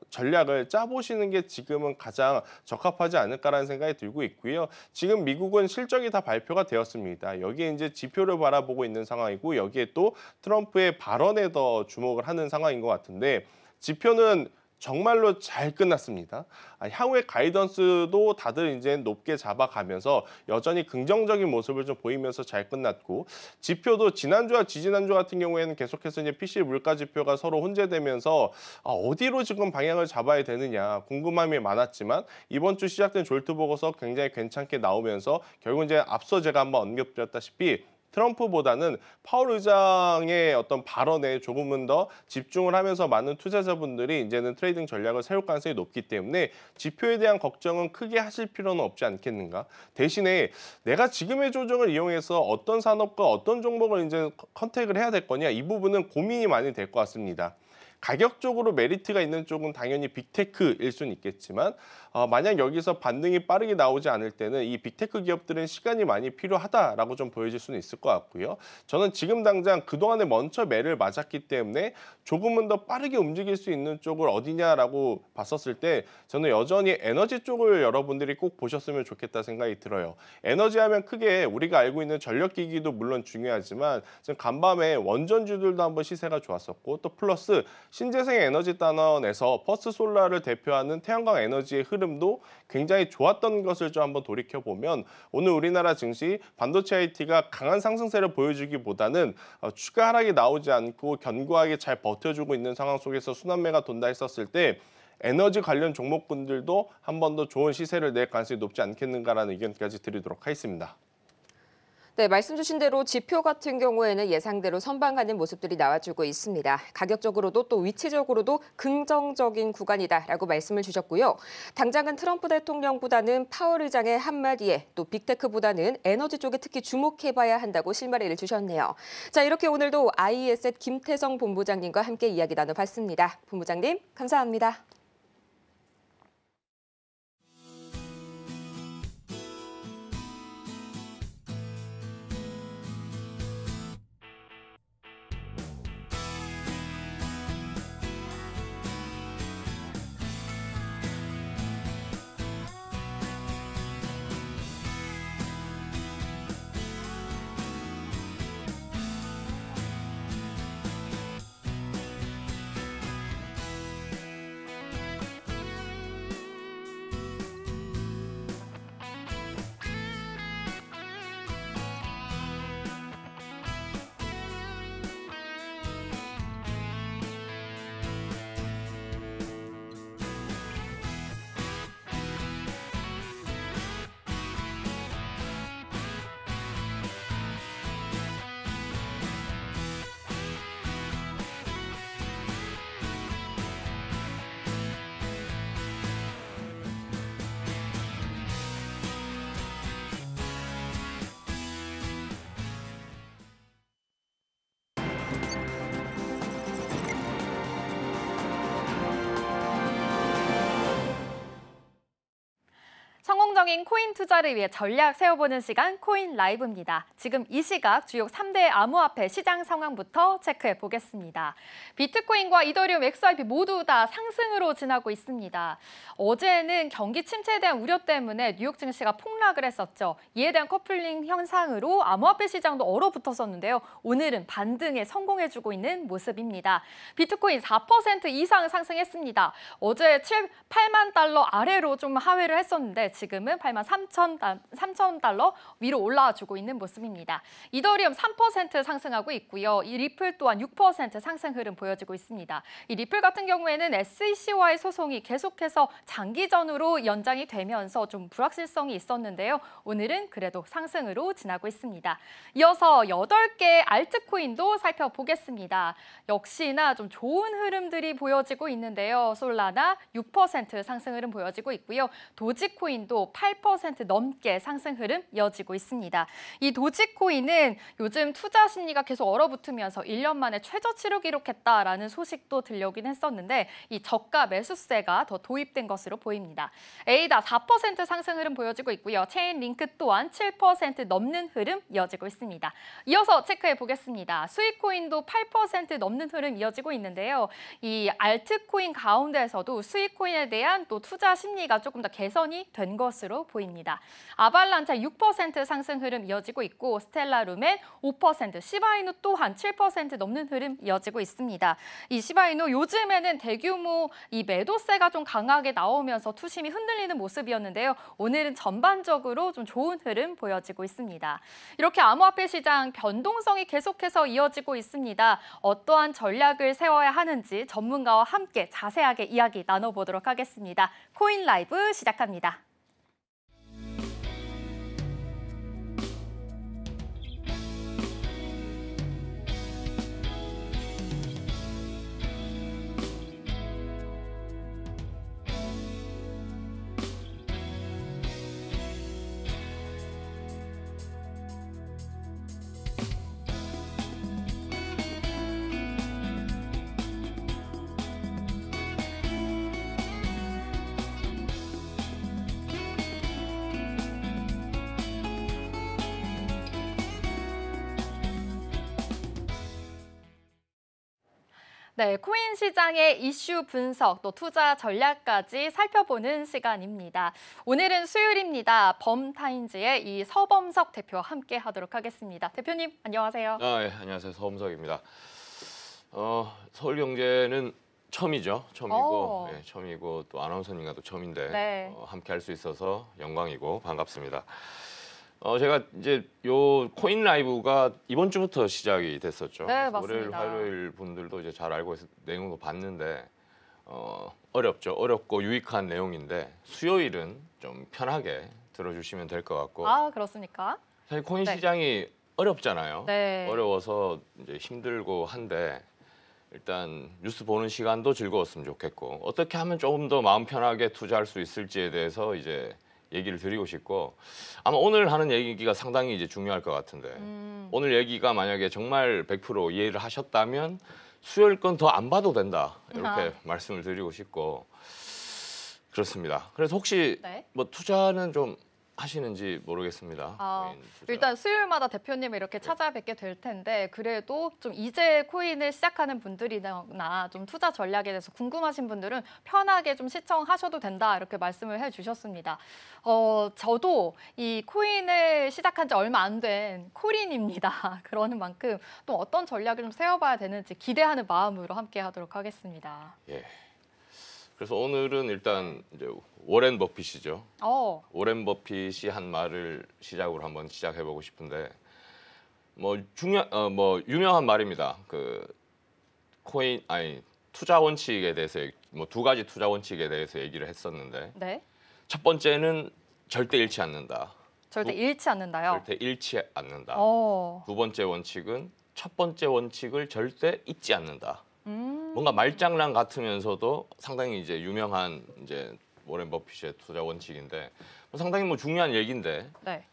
[SPEAKER 3] 전략을 짜보시는 게 지금은 가장 적합하지 않을까라는 생각이 들고 있고요. 지금 미국은 실적이 다 발표가 되었습니다. 여기에 이제 지표를 바라보고 있는 상황이고 여기에 또 트럼프의 발언에 더 주목을 하는 상황인 것 같은데 지표는 정말로 잘 끝났습니다. 향후의 가이던스도 다들 이제 높게 잡아가면서 여전히 긍정적인 모습을 좀 보이면서 잘 끝났고 지표도 지난주와 지지난주 같은 경우에는 계속해서 이제 PC 물가 지표가 서로 혼재되면서 어디로 지금 방향을 잡아야 되느냐 궁금함이 많았지만 이번 주 시작된 졸트 보고서 굉장히 괜찮게 나오면서 결국 이제 앞서 제가 한번 언급드렸다시피 트럼프보다는 파월 의장의 어떤 발언에 조금은 더 집중을 하면서 많은 투자자분들이 이제는 트레이딩 전략을 세울 가능성이 높기 때문에 지표에 대한 걱정은 크게 하실 필요는 없지 않겠는가. 대신에 내가 지금의 조정을 이용해서 어떤 산업과 어떤 종목을 이제 컨택을 해야 될 거냐 이 부분은 고민이 많이 될 것 같습니다. 가격적으로 메리트가 있는 쪽은 당연히 빅테크일 수는 있겠지만 만약 여기서 반등이 빠르게 나오지 않을 때는 이 빅테크 기업들은 시간이 많이 필요하다라고 좀 보여질 수는 있을 것 같고요. 저는 지금 당장 그동안에 먼저 매를 맞았기 때문에 조금은 더 빠르게 움직일 수 있는 쪽을 어디냐라고 봤었을 때 저는 여전히 에너지 쪽을 여러분들이 꼭 보셨으면 좋겠다 생각이 들어요. 에너지 하면 크게 우리가 알고 있는 전력기기도 물론 중요하지만 지금 간밤에 원전주들도 한번 시세가 좋았었고 또 플러스 신재생 에너지 단원에서 퍼스솔라를 대표하는 태양광 에너지의 흐름도 굉장히 좋았던 것을 좀 한번 돌이켜보면 오늘 우리나라 증시 반도체 IT가 강한 상승세를 보여주기보다는 추가 하락이 나오지 않고 견고하게 잘 버텨주고 있는 상황 속에서 순환매가 돈다 했었을 때 에너지 관련 종목분들도 한 번 더 좋은 시세를 낼 가능성이 높지 않겠는가라는 의견까지 드리도록 하겠습니다.
[SPEAKER 1] 네, 말씀 주신 대로 지표 같은 경우에는 예상대로 선방하는 모습들이 나와주고 있습니다. 가격적으로도 또 위치적으로도 긍정적인 구간이다라고 말씀을 주셨고요. 당장은 트럼프 대통령보다는 파월 의장의 한마디에 또 빅테크보다는 에너지 쪽에 특히 주목해봐야 한다고 실마리를 주셨네요. 자, 이렇게 오늘도 IES의 김태성 본부장님과 함께 이야기 나눠봤습니다. 본부장님, 감사합니다.
[SPEAKER 2] 안정적인 코인 투자를 위해 전략 세워보는 시간 코인 라이브입니다. 지금 이 시각 주요 3대 암호화폐 시장 상황부터 체크해 보겠습니다. 비트코인과 이더리움, XRP 모두 다 상승으로 지나고 있습니다. 어제는 경기 침체에 대한 우려 때문에 뉴욕 증시가 폭락을 했었죠. 이에 대한 커플링 현상으로 암호화폐 시장도 얼어붙었었는데요. 오늘은 반등에 성공해주고 있는 모습입니다. 비트코인 4% 이상 상승했습니다. 어제 8만 달러 아래로 좀 하회를 했었는데 지금은 8만 3천 달러 위로 올라와주고 있는 모습입니다. 이더리움 3% 상승하고 있고요. 이 리플 또한 6% 상승 흐름 보여지고 있습니다. 이 리플 같은 경우에는 SEC와의 소송이 계속해서 장기전으로 연장이 되면서 좀 불확실성이 있었는데요. 오늘은 그래도 상승으로 지나고 있습니다. 이어서 8개 알트코인도 살펴보겠습니다. 역시나 좀 좋은 흐름들이 보여지고 있는데요. 솔라나 6% 상승 흐름 보여지고 있고요. 도지코인도 8% 넘게 상승 흐름 이어지고 있습니다. 이 도지코인은 요즘 투자 심리가 계속 얼어붙으면서 1년 만에 최저치를 기록했다라는 소식도 들려오긴 했었는데 이 저가 매수세가 더 도입된 것으로 보입니다. 에이다 4% 상승 흐름 보여지고 있고요. 체인링크 또한 7% 넘는 흐름 이어지고 있습니다. 이어서 체크해 보겠습니다. 스위코인도 8% 넘는 흐름 이어지고 있는데요. 이 알트코인 가운데에서도 스위코인에 대한 또 투자 심리가 조금 더 개선이 된 것으로 보입니다. 아발란차 6% 상승 흐름 이어지고 있고 스텔라루멘 5%, 시바이누 또한 7% 넘는 흐름 이어지고 있습니다. 이 시바이누 요즘에는 대규모 이 매도세가 좀 강하게 나오면서 투심이 흔들리는 모습이었는데요. 오늘은 전반적으로 좀 좋은 흐름 보여지고 있습니다. 이렇게 암호화폐 시장 변동성이 계속해서 이어지고 있습니다. 어떠한 전략을 세워야 하는지 전문가와 함께 자세하게 이야기 나눠보도록 하겠습니다. 코인 라이브 시작합니다. 네, 코인 시장의 이슈 분석, 또 투자 전략까지 살펴보는 시간입니다. 오늘은 수요일입니다. 범타임즈의 이 서범석 대표와 함께 하도록 하겠습니다. 대표님, 안녕하세요.
[SPEAKER 4] 예, 안녕하세요. 서범석입니다. 서울경제는 처음이죠. 처음이고, 처음이고 또 아나운서님과도 처음인데
[SPEAKER 2] 네.
[SPEAKER 4] 함께 할 수 있어서 영광이고 반갑습니다. 제가 이제 요 코인 라이브가 이번 주부터 시작이 됐었죠.
[SPEAKER 2] 네,
[SPEAKER 4] 월요일,
[SPEAKER 2] 맞습니다.
[SPEAKER 4] 화요일 분들도 이제 잘 알고 내용도 봤는데 어렵죠. 어렵고 유익한 내용인데 수요일은 좀 편하게 들어주시면 될 것 같고.
[SPEAKER 2] 아, 그렇습니까?
[SPEAKER 4] 사실 코인
[SPEAKER 2] 네.
[SPEAKER 4] 시장이 어렵잖아요.
[SPEAKER 2] 네.
[SPEAKER 4] 어려워서 이제 힘들고 한데 일단 뉴스 보는 시간도 즐거웠으면 좋겠고 어떻게 하면 조금 더 마음 편하게 투자할 수 있을지에 대해서 이제 얘기를 드리고 싶고 아마 오늘 하는 얘기가 상당히 이제 중요할 것 같은데 오늘 얘기가 만약에 정말 100% 이해를 하셨다면 수요일 건 더 안 봐도 된다 이렇게 말씀을 드리고 싶고 그렇습니다. 그래서 혹시
[SPEAKER 2] 네.
[SPEAKER 4] 뭐 투자는 좀 하시는지 모르겠습니다. 코인 투자.
[SPEAKER 2] 일단 수요일마다 대표님을 이렇게 찾아뵙게 될 텐데 그래도 좀 이제 코인을 시작하는 분들이나 좀 투자 전략에 대해서 궁금하신 분들은 편하게 좀 시청하셔도 된다 이렇게 말씀을 해주셨습니다. 저도 이 코인을 시작한 지 얼마 안 된 코린입니다. 그러는 만큼 또 어떤 전략을 좀 세워봐야 되는지 기대하는 마음으로 함께 하도록 하겠습니다.
[SPEAKER 4] 예. 그래서 오늘은 일단 이제 워렌 버핏이죠. 워렌 버핏이 한 말을 시작으로 한번 시작해보고 싶은데 뭐 유명한 말입니다. 그 투자 원칙에 대해서 뭐 2가지 투자 원칙에 대해서 얘기를 했었는데
[SPEAKER 2] 네.
[SPEAKER 4] 첫 번째는 절대 잃지 않는다.
[SPEAKER 2] 절대 잃지 않는다요.
[SPEAKER 4] 절대 잃지 않는다. 2번째 원칙은 첫 번째 원칙을 절대 잊지 않는다. 뭔가 말장난 같으면서도 상당히 이제 유명한 이제 워렌 버핏의 투자 원칙인데 상당히 뭐 중요한 얘기인데
[SPEAKER 2] 네.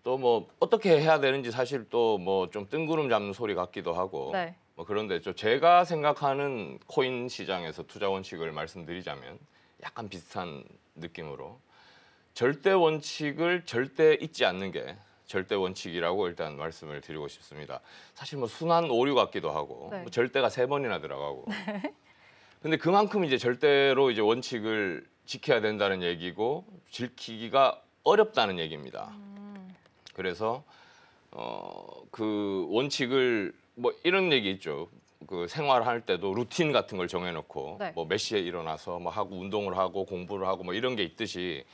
[SPEAKER 4] 또 뭐 어떻게 해야 되는지 사실 또 뭐 좀 뜬구름 잡는 소리 같기도 하고
[SPEAKER 2] 네.
[SPEAKER 4] 뭐 그런데 제가 생각하는 코인 시장에서 투자 원칙을 말씀드리자면 약간 비슷한 느낌으로 절대 원칙을 절대 잊지 않는 게 절대 원칙이라고 일단 말씀을 드리고 싶습니다. 사실 뭐 순환 오류 같기도 하고
[SPEAKER 2] 네.
[SPEAKER 4] 뭐 절대가 3번이나 들어가고. 근데 그만큼 이제 절대로 이제 원칙을 지켜야 된다는 얘기고 지키기가 어렵다는 얘기입니다. 그래서 그 원칙을 뭐 이런 얘기 있죠. 그 생활할 때도 루틴 같은 걸 정해놓고
[SPEAKER 2] 네.
[SPEAKER 4] 뭐 몇 시에 일어나서 뭐 하고 운동을 하고 공부를 하고 뭐 이런 게 있듯이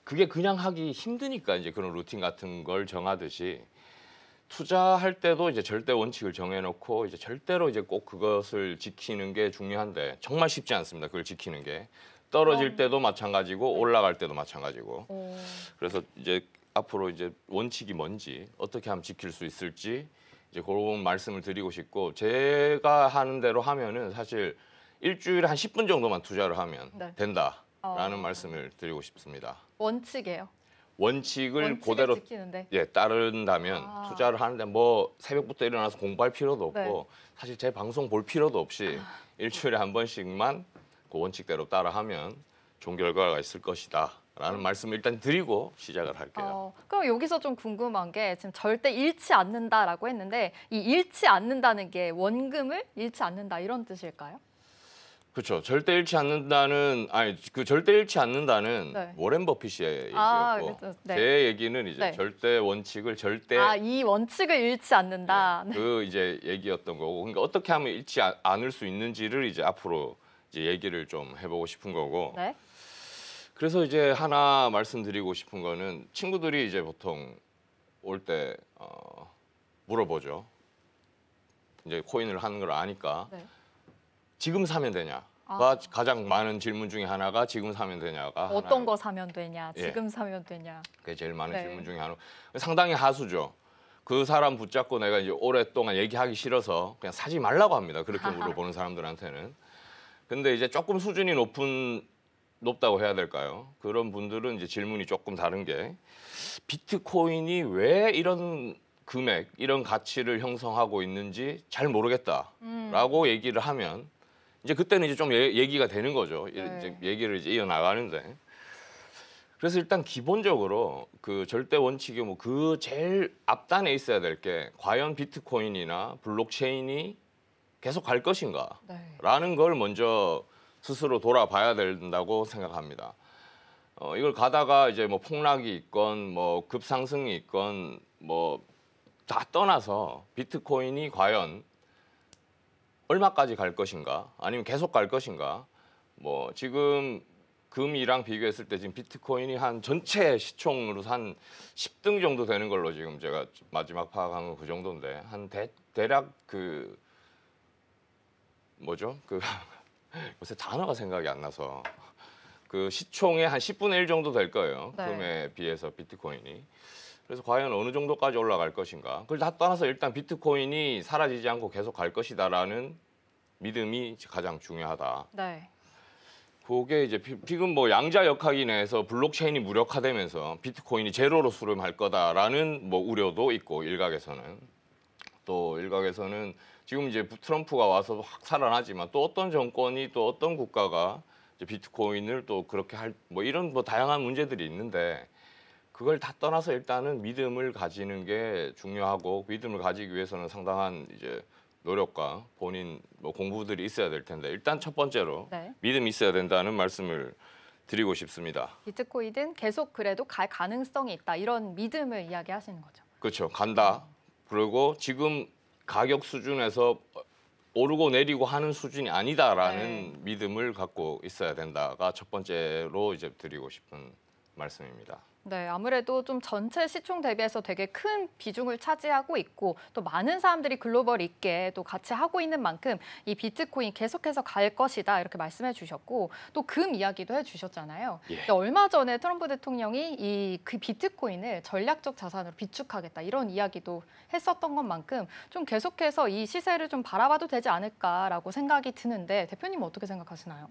[SPEAKER 4] 그게 그냥 하기 힘드니까 이제 그런 루틴 같은 걸 정하듯이 투자할 때도 이제 절대 원칙을 정해놓고 이제 절대로 이제 꼭 그것을 지키는 게 중요한데 정말 쉽지 않습니다. 그걸 지키는 게 떨어질 때도 마찬가지고 올라갈 때도 마찬가지고.
[SPEAKER 2] 오.
[SPEAKER 4] 그래서 이제 앞으로 이제 원칙이 뭔지 어떻게 하면 지킬 수 있을지 이제 그런 말씀을 드리고 싶고 제가 하는 대로 하면은 사실 일주일에 한 10분 정도만 투자를 하면
[SPEAKER 2] 네.
[SPEAKER 4] 된다라는 말씀을 드리고 싶습니다.
[SPEAKER 2] 원칙이에요.
[SPEAKER 4] 원칙을
[SPEAKER 2] 원칙을
[SPEAKER 4] 그대로
[SPEAKER 2] 지키는데.
[SPEAKER 4] 따른다면 투자를 하는데 뭐 새벽부터 일어나서 공부할 필요도 없고
[SPEAKER 2] 네.
[SPEAKER 4] 사실 제 방송 볼 필요도 없이 일주일에 한 번씩만 그 원칙대로 따라하면 좋은 결과가 있을 것이다. 라는 말씀을 일단 드리고 시작을 할게요.
[SPEAKER 2] 그럼 여기서 좀 궁금한 게 지금 절대 잃지 않는다라고 했는데 이 잃지 않는다는 게 원금을 잃지 않는다 이런 뜻일까요?
[SPEAKER 4] 그렇죠. 절대 잃지 않는다는 그 절대 잃지 않는다는
[SPEAKER 2] 네.
[SPEAKER 4] 워렌 버핏의 얘기였고
[SPEAKER 2] 그래서, 네.
[SPEAKER 4] 제 얘기는 이제
[SPEAKER 2] 네.
[SPEAKER 4] 절대 원칙을 절대
[SPEAKER 2] 이 원칙을 잃지 않는다. 네.
[SPEAKER 4] 그 이제 얘기였던 거고 그러니까 어떻게 하면 잃지 않을 수 있는지를 이제 앞으로 이제 얘기를 좀 해보고 싶은 거고
[SPEAKER 2] 네.
[SPEAKER 4] 그래서 이제 하나 말씀드리고 싶은 거는 친구들이 이제 보통 올 때 물어보죠. 이제 코인을 하는 걸 아니까
[SPEAKER 2] 네.
[SPEAKER 4] 지금 사면 되냐가 가장 많은 질문 중에 하나가 지금 사면 되냐가
[SPEAKER 2] 어떤 거 사면 되냐,
[SPEAKER 4] 예.
[SPEAKER 2] 지금 사면 되냐.
[SPEAKER 4] 그게 제일 많은
[SPEAKER 2] 네.
[SPEAKER 4] 질문 중에 하나. 상당히 하수죠. 그 사람 붙잡고 내가 이제 오랫동안 얘기하기 싫어서 그냥 사지 말라고 합니다. 그렇게 물어보는 사람들한테는. 근데 이제 조금 수준이 높다고 해야 될까요? 그런 분들은 이제 질문이 조금 다른 게 비트코인이 왜 이런 금액, 이런 가치를 형성하고 있는지 잘 모르겠다라고 얘기를 하면 이제 그때는 이제 좀 얘기가 되는 거죠.
[SPEAKER 2] 네.
[SPEAKER 4] 이제 얘기를 이제 이어나가는데. 그래서 일단 기본적으로 그 절대 원칙이 뭐 그 제일 앞단에 있어야 될 게 과연 비트코인이나 블록체인이 계속 갈 것인가라는
[SPEAKER 2] 네.
[SPEAKER 4] 걸 먼저 스스로 돌아봐야 된다고 생각합니다. 이걸 가다가 이제 뭐 폭락이 있건 뭐 급상승이 있건 뭐 다 떠나서 비트코인이 과연 얼마까지 갈 것인가 아니면 계속 갈 것인가 뭐 지금 금이랑 비교했을 때 지금 비트코인이 한 전체 시총으로 한 10등 정도 되는 걸로 지금 제가 마지막 파악한 건 그 정도인데 한 대략 그 뭐죠? 그 요새 단어가 생각이 안 나서 그 시총의 한 10분의 1 정도 될 거예요.
[SPEAKER 2] 네.
[SPEAKER 4] 금에 비해서 비트코인이. 그래서 과연 어느 정도까지 올라갈 것인가. 그걸 다 떠나서 일단 비트코인이 사라지지 않고 계속 갈 것이다라는 믿음이 가장 중요하다.
[SPEAKER 2] 네.
[SPEAKER 4] 그게 이제 지금 뭐 양자 역학이 내에서 블록체인이 무력화되면서 비트코인이 제로로 수렴할 거다라는 뭐 우려도 있고 일각에서는 또 일각에서는 지금 이제 트럼프가 와서 확 살아나지만 또 어떤 정권이 또 어떤 국가가 이제 비트코인을 또 그렇게 할 뭐 이런 뭐 다양한 문제들이 있는데 그걸 다 떠나서 일단은 믿음을 가지는 게 중요하고 믿음을 가지기 위해서는 상당한 이제 노력과 본인 뭐 공부들이 있어야 될 텐데 일단 첫 번째로
[SPEAKER 2] 네.
[SPEAKER 4] 믿음이 있어야 된다는 말씀을 드리고 싶습니다.
[SPEAKER 2] 비트코인은 계속 그래도 갈 가능성이 있다. 이런 믿음을 이야기하시는 거죠.
[SPEAKER 4] 그렇죠. 간다. 그리고 지금 가격 수준에서 오르고 내리고 하는 수준이 아니다라는
[SPEAKER 2] 네.
[SPEAKER 4] 믿음을 갖고 있어야 된다가 첫 번째로 이제 드리고 싶은 말씀입니다.
[SPEAKER 2] 네, 아무래도 좀 전체 시총 대비해서 되게 큰 비중을 차지하고 있고 또 많은 사람들이 글로벌 있게 또 같이 하고 있는 만큼 이 비트코인 계속해서 갈 것이다 이렇게 말씀해 주셨고 또 금 이야기도 해 주셨잖아요.
[SPEAKER 4] 예.
[SPEAKER 2] 근데 얼마 전에 트럼프 대통령이 그 비트코인을 전략적 자산으로 비축하겠다 이런 이야기도 했었던 것만큼 좀 계속해서 이 시세를 좀 바라봐도 되지 않을까라고 생각이 드는데 대표님은 어떻게 생각하시나요?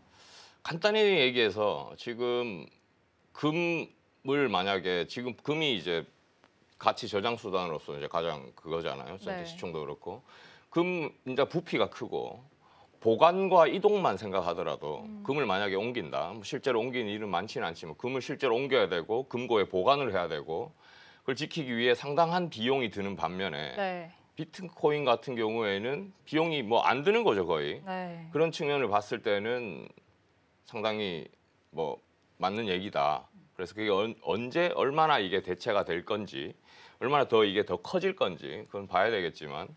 [SPEAKER 4] 간단히 얘기해서 지금 금을 만약에 지금 금이 이제 가치 저장 수단으로서 이제 가장 그거잖아요. 전체
[SPEAKER 2] 네.
[SPEAKER 4] 시총도 그렇고 금 이제 부피가 크고 보관과 이동만 생각하더라도 금을 만약에 옮긴다. 실제로 옮긴 일은 많지는 않지만 금을 실제로 옮겨야 되고 금고에 보관을 해야 되고 그걸 지키기 위해 상당한 비용이 드는 반면에
[SPEAKER 2] 네.
[SPEAKER 4] 비트코인 같은 경우에는 비용이 뭐 안 드는 거죠 거의.
[SPEAKER 2] 네.
[SPEAKER 4] 그런 측면을 봤을 때는 상당히 뭐 맞는 얘기다. 그래서 그게 언제 얼마나 이게 대체가 될 건지 얼마나 더 이게 더 커질 건지 그건 봐야 되겠지만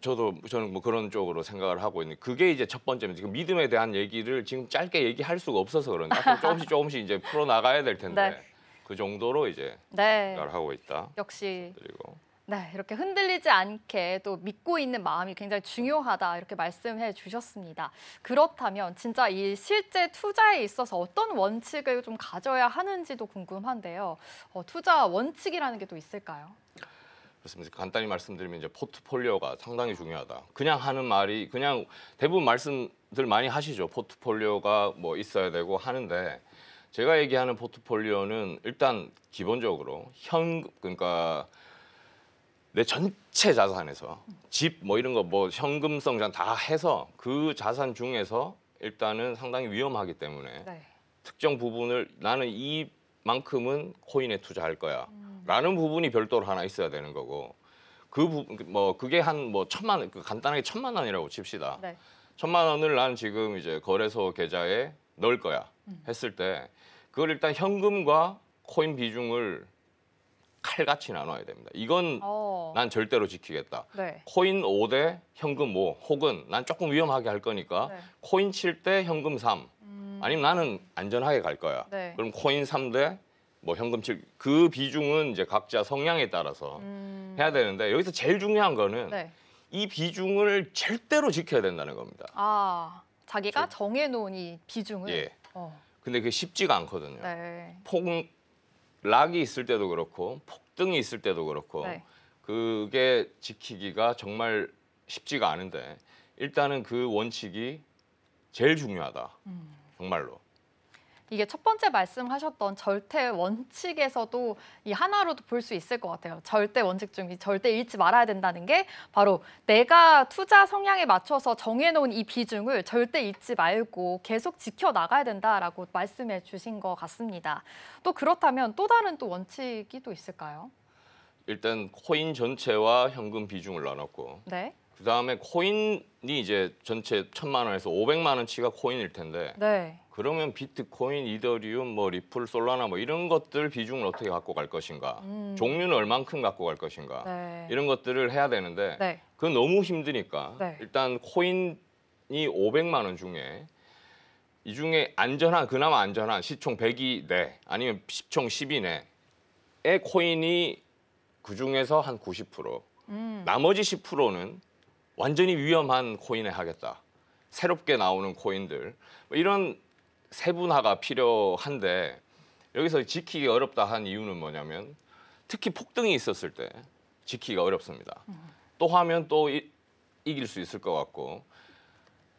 [SPEAKER 4] 저는 뭐 그런 쪽으로 생각을 하고 있는 그게 이제 첫 번째입니다. 지금 믿음에 대한 얘기를 지금 짧게 얘기할 수가 없어서 그런데 앞으로 조금씩 이제 풀어 나가야 될 텐데
[SPEAKER 2] 네.
[SPEAKER 4] 그 정도로 이제
[SPEAKER 2] 네.
[SPEAKER 4] 생각을 하고 있다.
[SPEAKER 2] 역시
[SPEAKER 4] 그리고
[SPEAKER 2] 네, 이렇게 흔들리지 않게 또 믿고 있는 마음이 굉장히 중요하다 이렇게 말씀해 주셨습니다. 그렇다면 진짜 이 실제 투자에 있어서 어떤 원칙을 좀 가져야 하는지도 궁금한데요. 투자 원칙이라는 게 또 있을까요?
[SPEAKER 4] 그렇습니다. 간단히 말씀드리면 이제 포트폴리오가 상당히 중요하다. 그냥 하는 말이 그냥 대부분 말씀들 많이 하시죠. 포트폴리오가 뭐 있어야 되고 하는데 제가 얘기하는 포트폴리오는 일단 기본적으로 그러니까 내 전체 자산에서 집 뭐 이런 거 뭐 현금성 다 해서 그 자산 중에서 상당히 위험하기 때문에
[SPEAKER 2] 네.
[SPEAKER 4] 특정 부분을 나는 이만큼은 코인에 투자할 거야. 라는 부분이 별도로 하나 있어야 되는 거고 그게 한 뭐 1,000만 원 간단하게 1,000만 원이라고 칩시다.
[SPEAKER 2] 네.
[SPEAKER 4] 1,000만 원을 난 지금 이제 거래소 계좌에 넣을 거야 했을 때 그걸 일단 현금과 코인 비중을 칼같이 나눠야 됩니다. 이건 난 절대로 지키겠다.
[SPEAKER 2] 네.
[SPEAKER 4] 코인 5대 현금 5 혹은 난 조금 위험하게 할 거니까
[SPEAKER 2] 네.
[SPEAKER 4] 코인 7대 현금 3 아니면 나는 안전하게 갈 거야.
[SPEAKER 2] 네.
[SPEAKER 4] 그럼 코인 3대 뭐 현금 7 그 비중은 이제 각자 성향에 따라서 해야 되는데 여기서 제일 중요한 거는
[SPEAKER 2] 네.
[SPEAKER 4] 이 비중을 절대로 지켜야 된다는 겁니다.
[SPEAKER 2] 자기가 정해놓은 이 비중을.
[SPEAKER 4] 예.
[SPEAKER 2] 어.
[SPEAKER 4] 근데 그게 쉽지가 않거든요.
[SPEAKER 2] 네.
[SPEAKER 4] 폭락이 있을 때도 그렇고 폭등이 있을 때도 그렇고
[SPEAKER 2] 네.
[SPEAKER 4] 그게 지키기가 정말 쉽지가 않은데 일단은 그 원칙이 제일 중요하다. 정말로.
[SPEAKER 2] 이게 첫 번째 말씀하셨던 절대 원칙에서도 이 하나로도 볼 수 있을 것 같아요. 절대 원칙 중에 절대 잃지 말아야 된다는 게 바로 내가 투자 성향에 맞춰서 정해놓은 이 비중을 절대 잃지 말고 계속 지켜나가야 된다라고 말씀해 주신 것 같습니다. 또 그렇다면 또 다른 또 원칙이 또 있을까요?
[SPEAKER 4] 일단 코인 전체와 현금 비중을 나눴고
[SPEAKER 2] 네.
[SPEAKER 4] 그다음에 코인이 이제 전체 1,000만 원에서 500만 원치가 코인일 텐데
[SPEAKER 2] 네.
[SPEAKER 4] 그러면 비트코인, 이더리움, 뭐 리플, 솔라나 뭐 이런 것들 비중을 어떻게 갖고 갈 것인가, 종류는 얼만큼 갖고 갈 것인가
[SPEAKER 2] 네.
[SPEAKER 4] 이런 것들을 해야 되는데
[SPEAKER 2] 네.
[SPEAKER 4] 그건 너무 힘드니까
[SPEAKER 2] 네.
[SPEAKER 4] 일단 코인이 500만 원 중에 이 중에 그나마 안전한 시총 100이 내 아니면 시총 10이 내의 코인이 그 중에서 한 90%, 나머지 10%는 완전히 위험한 코인에 하겠다. 새롭게 나오는 코인들 뭐 이런 세분화가 필요한데 여기서 지키기 어렵다 한 이유는 뭐냐면 특히 폭등이 있었을 때 지키기가 어렵습니다. 또 하면 또 이길 수 있을 것 같고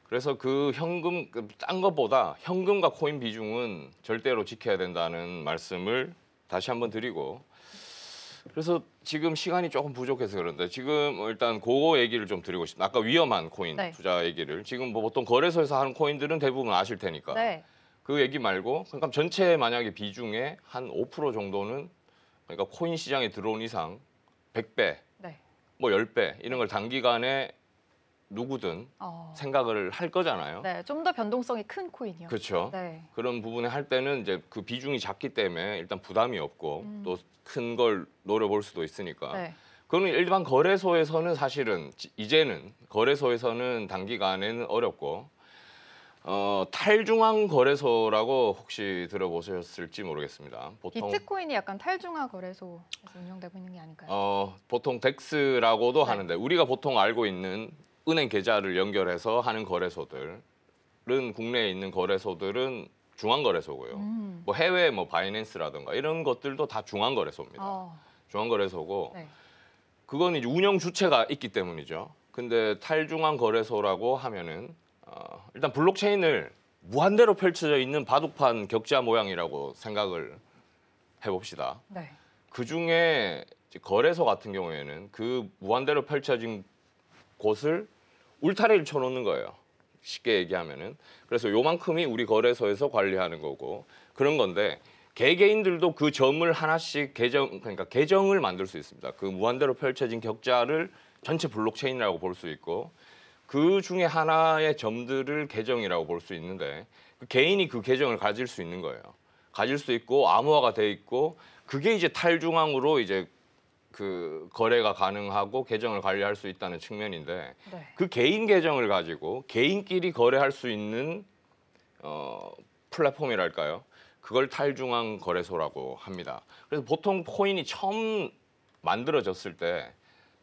[SPEAKER 4] 그래서 그 현금 딴 것보다 현금과 코인 비중은 절대로 지켜야 된다는 말씀을 다시 한번 드리고 그래서 지금 시간이 조금 부족해서 그런데 지금 일단 그거 얘기를 좀 드리고 싶습니다. 아까 위험한 코인
[SPEAKER 2] 네.
[SPEAKER 4] 투자 얘기를 지금 뭐 보통 거래소에서 하는 코인들은 대부분 아실 테니까
[SPEAKER 2] 네.
[SPEAKER 4] 그 얘기 말고 그러니까 전체 만약에 비중의 한 5% 정도는 그러니까 코인 시장에 들어온 이상 100배,
[SPEAKER 2] 네.
[SPEAKER 4] 뭐 10배 이런 걸 단기간에 누구든 생각을 할 거잖아요.
[SPEAKER 2] 네. 좀 더 변동성이 큰 코인이요.
[SPEAKER 4] 그렇죠.
[SPEAKER 2] 네.
[SPEAKER 4] 그런 부분에 할 때는 이제 그 비중이 작기 때문에 일단 부담이 없고 또 큰 걸 노려볼 수도 있으니까.
[SPEAKER 2] 네.
[SPEAKER 4] 그거는 일반 거래소에서는 사실은 이제는 거래소에서는 단기간에는 어렵고 탈중앙 거래소라고 혹시 들어보셨을지 모르겠습니다. 보통
[SPEAKER 2] 비트코인이 약간 탈중앙 거래소에서 운영되고 있는 게 아닐까요?
[SPEAKER 4] 보통 덱스라고도
[SPEAKER 2] 네.
[SPEAKER 4] 하는데 우리가 보통 알고 있는 은행 계좌를 연결해서 하는 거래소들은 국내에 있는 거래소들은 중앙 거래소고요. 뭐 해외 뭐 바이낸스라든가 이런 것들도 다 중앙 거래소입니다. 중앙 거래소고
[SPEAKER 2] 네.
[SPEAKER 4] 그건 이제 운영 주체가 있기 때문이죠. 근데 탈중앙 거래소라고 하면은 일단 블록체인을 무한대로 펼쳐져 있는 바둑판 격자 모양이라고 생각을 해봅시다.
[SPEAKER 2] 네.
[SPEAKER 4] 그 중에 거래소 같은 경우에는 그 무한대로 펼쳐진 곳을 울타리를 쳐놓는 거예요. 쉽게 얘기하면은. 그래서 요만큼이 우리 거래소에서 관리하는 거고 그런 건데 개개인들도 그 점을 하나씩 그러니까 계정을 만들 수 있습니다. 그 무한대로 펼쳐진 격자를 전체 블록체인이라고 볼 수 있고 그 중에 하나의 점들을 계정이라고 볼 수 있는데 그 개인이 그 계정을 가질 수 있는 거예요. 가질 수 있고 암호화가 돼 있고 그게 이제 탈중앙으로 이제 그 거래가 가능하고 계정을 관리할 수 있다는 측면인데
[SPEAKER 2] 네.
[SPEAKER 4] 그 개인 계정을 가지고 개인끼리 거래할 수 있는 플랫폼이랄까요? 그걸 탈중앙 거래소라고 합니다. 그래서 보통 코인이 처음 만들어졌을 때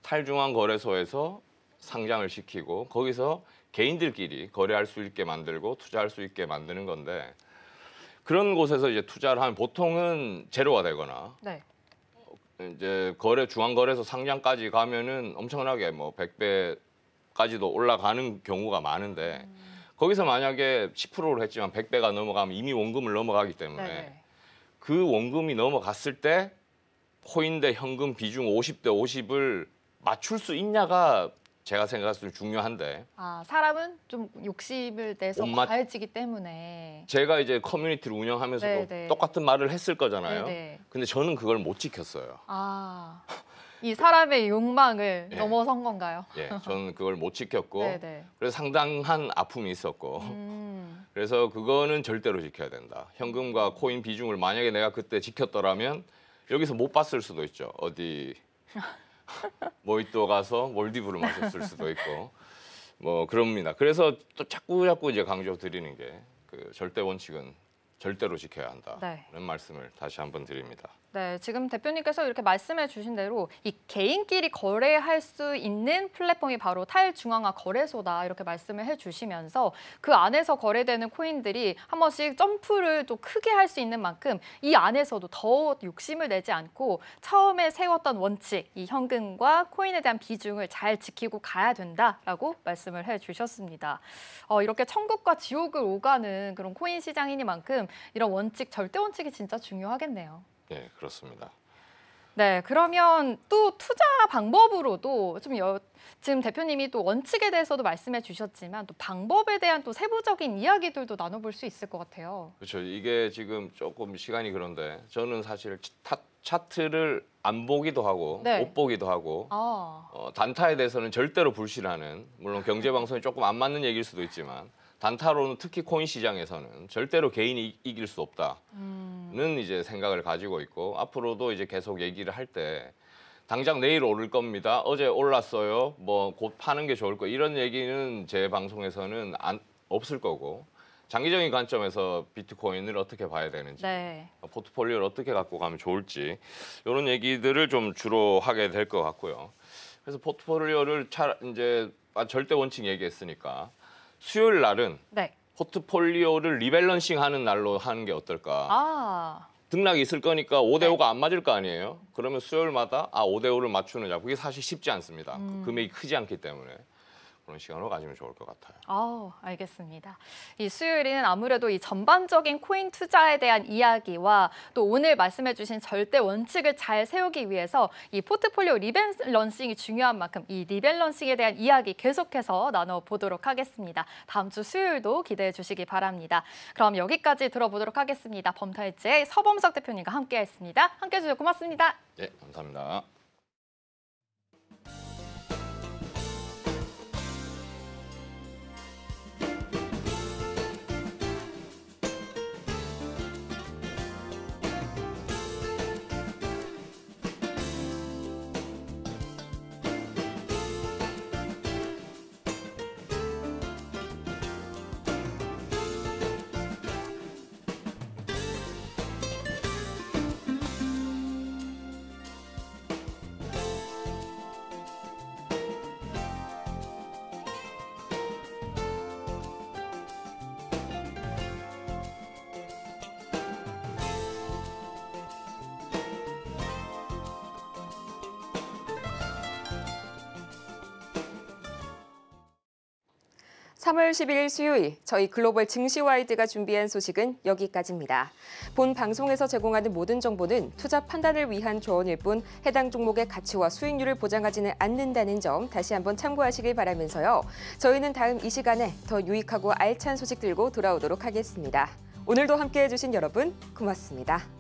[SPEAKER 4] 탈중앙 거래소에서 상장을 시키고 거기서 개인들끼리 거래할 수 있게 만들고 투자할 수 있게 만드는 건데 그런 곳에서 이제 투자를 하면 보통은 제로가 되거나
[SPEAKER 2] 네.
[SPEAKER 4] 이제 중앙거래소 상장까지 가면은 엄청나게 뭐 100배까지도 올라가는 경우가 많은데 거기서 만약에 10%를 했지만 100배가 넘어가면 이미 원금을 넘어가기 때문에
[SPEAKER 2] 네.
[SPEAKER 4] 그 원금이 넘어갔을 때 코인 대 현금 비중 50대 50을 맞출 수 있냐가 제가 생각했을 때 중요한데
[SPEAKER 2] 아, 사람은 좀 욕심을 내서
[SPEAKER 4] 못
[SPEAKER 2] 과해지기 때문에.
[SPEAKER 4] 제가 이제 커뮤니티를 운영하면서도
[SPEAKER 2] 네네.
[SPEAKER 4] 똑같은 말을 했을 거잖아요.
[SPEAKER 2] 네네.
[SPEAKER 4] 근데 저는 그걸 못 지켰어요.
[SPEAKER 2] 아, 이 사람의 욕망을
[SPEAKER 4] 예.
[SPEAKER 2] 넘어선 건가요?
[SPEAKER 4] 예, 저는 그걸 못 지켰고
[SPEAKER 2] 네네.
[SPEAKER 4] 그래서 상당한 아픔이 있었고 그래서 그거는 절대로 지켜야 된다. 현금과 코인 비중을 만약에 내가 그때 지켰더라면 여기서 못 봤을 수도 있죠. 어디 모히또 가서 몰디브를 마셨을 수도 있고 뭐 그럽니다. 그래서 또 자꾸 이제 강조 드리는 게 그 절대 원칙은 절대로 지켜야 한다.
[SPEAKER 2] 네.
[SPEAKER 4] 그런 말씀을 다시 한번 드립니다.
[SPEAKER 2] 네, 지금 대표님께서 이렇게 말씀해 주신 대로 이 개인끼리 거래할 수 있는 플랫폼이 바로 탈중앙화 거래소다 이렇게 말씀을 해 주시면서 그 안에서 거래되는 코인들이 한 번씩 점프를 또 크게 할 수 있는 만큼 이 안에서도 더 욕심을 내지 않고 처음에 세웠던 원칙, 이 현금과 코인에 대한 비중을 잘 지키고 가야 된다라고 말씀을 해 주셨습니다. 이렇게 천국과 지옥을 오가는 그런 코인 시장이니만큼 이런 원칙, 절대 원칙이 진짜 중요하겠네요.
[SPEAKER 4] 네, 그렇습니다.
[SPEAKER 2] 네, 그러면 또 투자 방법으로도 지금 대표님이 또 원칙에 대해서도 말씀해 주셨지만 또 방법에 대한 또 세부적인 이야기들도 나눠볼 수 있을 것 같아요.
[SPEAKER 4] 그렇죠. 이게 지금 조금 시간이 그런데 저는 사실 차트를 안 보기도 하고
[SPEAKER 2] 네.
[SPEAKER 4] 못 보기도 하고 단타에 대해서는 절대로 불신하는 물론 경제방송이 조금 안 맞는 얘기일 수도 있지만 단타로는 특히 코인 시장에서는 절대로 개인이 이길 수 없다는 이제 생각을 가지고 있고 앞으로도 이제 계속 얘기를 할 때 당장 내일 오를 겁니다. 어제 올랐어요. 뭐 곧 파는 게 좋을 거 이런 얘기는 제 방송에서는 없을 거고 장기적인 관점에서 비트코인을 어떻게 봐야 되는지
[SPEAKER 2] 네.
[SPEAKER 4] 포트폴리오를 어떻게 갖고 가면 좋을지 이런 얘기들을 좀 주로 하게 될 것 같고요. 그래서 포트폴리오를 이제 절대 원칙 얘기했으니까 수요일 날은
[SPEAKER 2] 네.
[SPEAKER 4] 포트폴리오를 리밸런싱하는 날로 하는 게 어떨까? 등락이 있을 거니까 5대5가 안 맞을 거 아니에요? 그러면 수요일마다 5대5를 맞추느냐 그게 사실 쉽지 않습니다. 그 금액이 크지 않기 때문에 그런 시간으로 가지면 좋을 것 같아요.
[SPEAKER 2] 알겠습니다. 이 수요일에는 아무래도 이 전반적인 코인 투자에 대한 이야기와 또 오늘 말씀해주신 절대 원칙을 잘 세우기 위해서 이 포트폴리오 리밸런싱이 중요한 만큼 이 리밸런싱에 대한 이야기 계속해서 나눠보도록 하겠습니다. 다음 주 수요일도 기대해 주시기 바랍니다. 그럼 여기까지 들어보도록 하겠습니다. 범타이츠의 서범석 대표님과 함께했습니다. 함께해 주셔서 고맙습니다.
[SPEAKER 4] 네, 감사합니다.
[SPEAKER 1] 3월 11일 수요일 저희 글로벌 증시와이드가 준비한 소식은 여기까지입니다. 본 방송에서 제공하는 모든 정보는 투자 판단을 위한 조언일 뿐 해당 종목의 가치와 수익률을 보장하지는 않는다는 점 다시 한번 참고하시길 바라면서요. 저희는 다음 이 시간에 더 유익하고 알찬 소식 들고 돌아오도록 하겠습니다. 오늘도 함께해 주신 여러분 고맙습니다.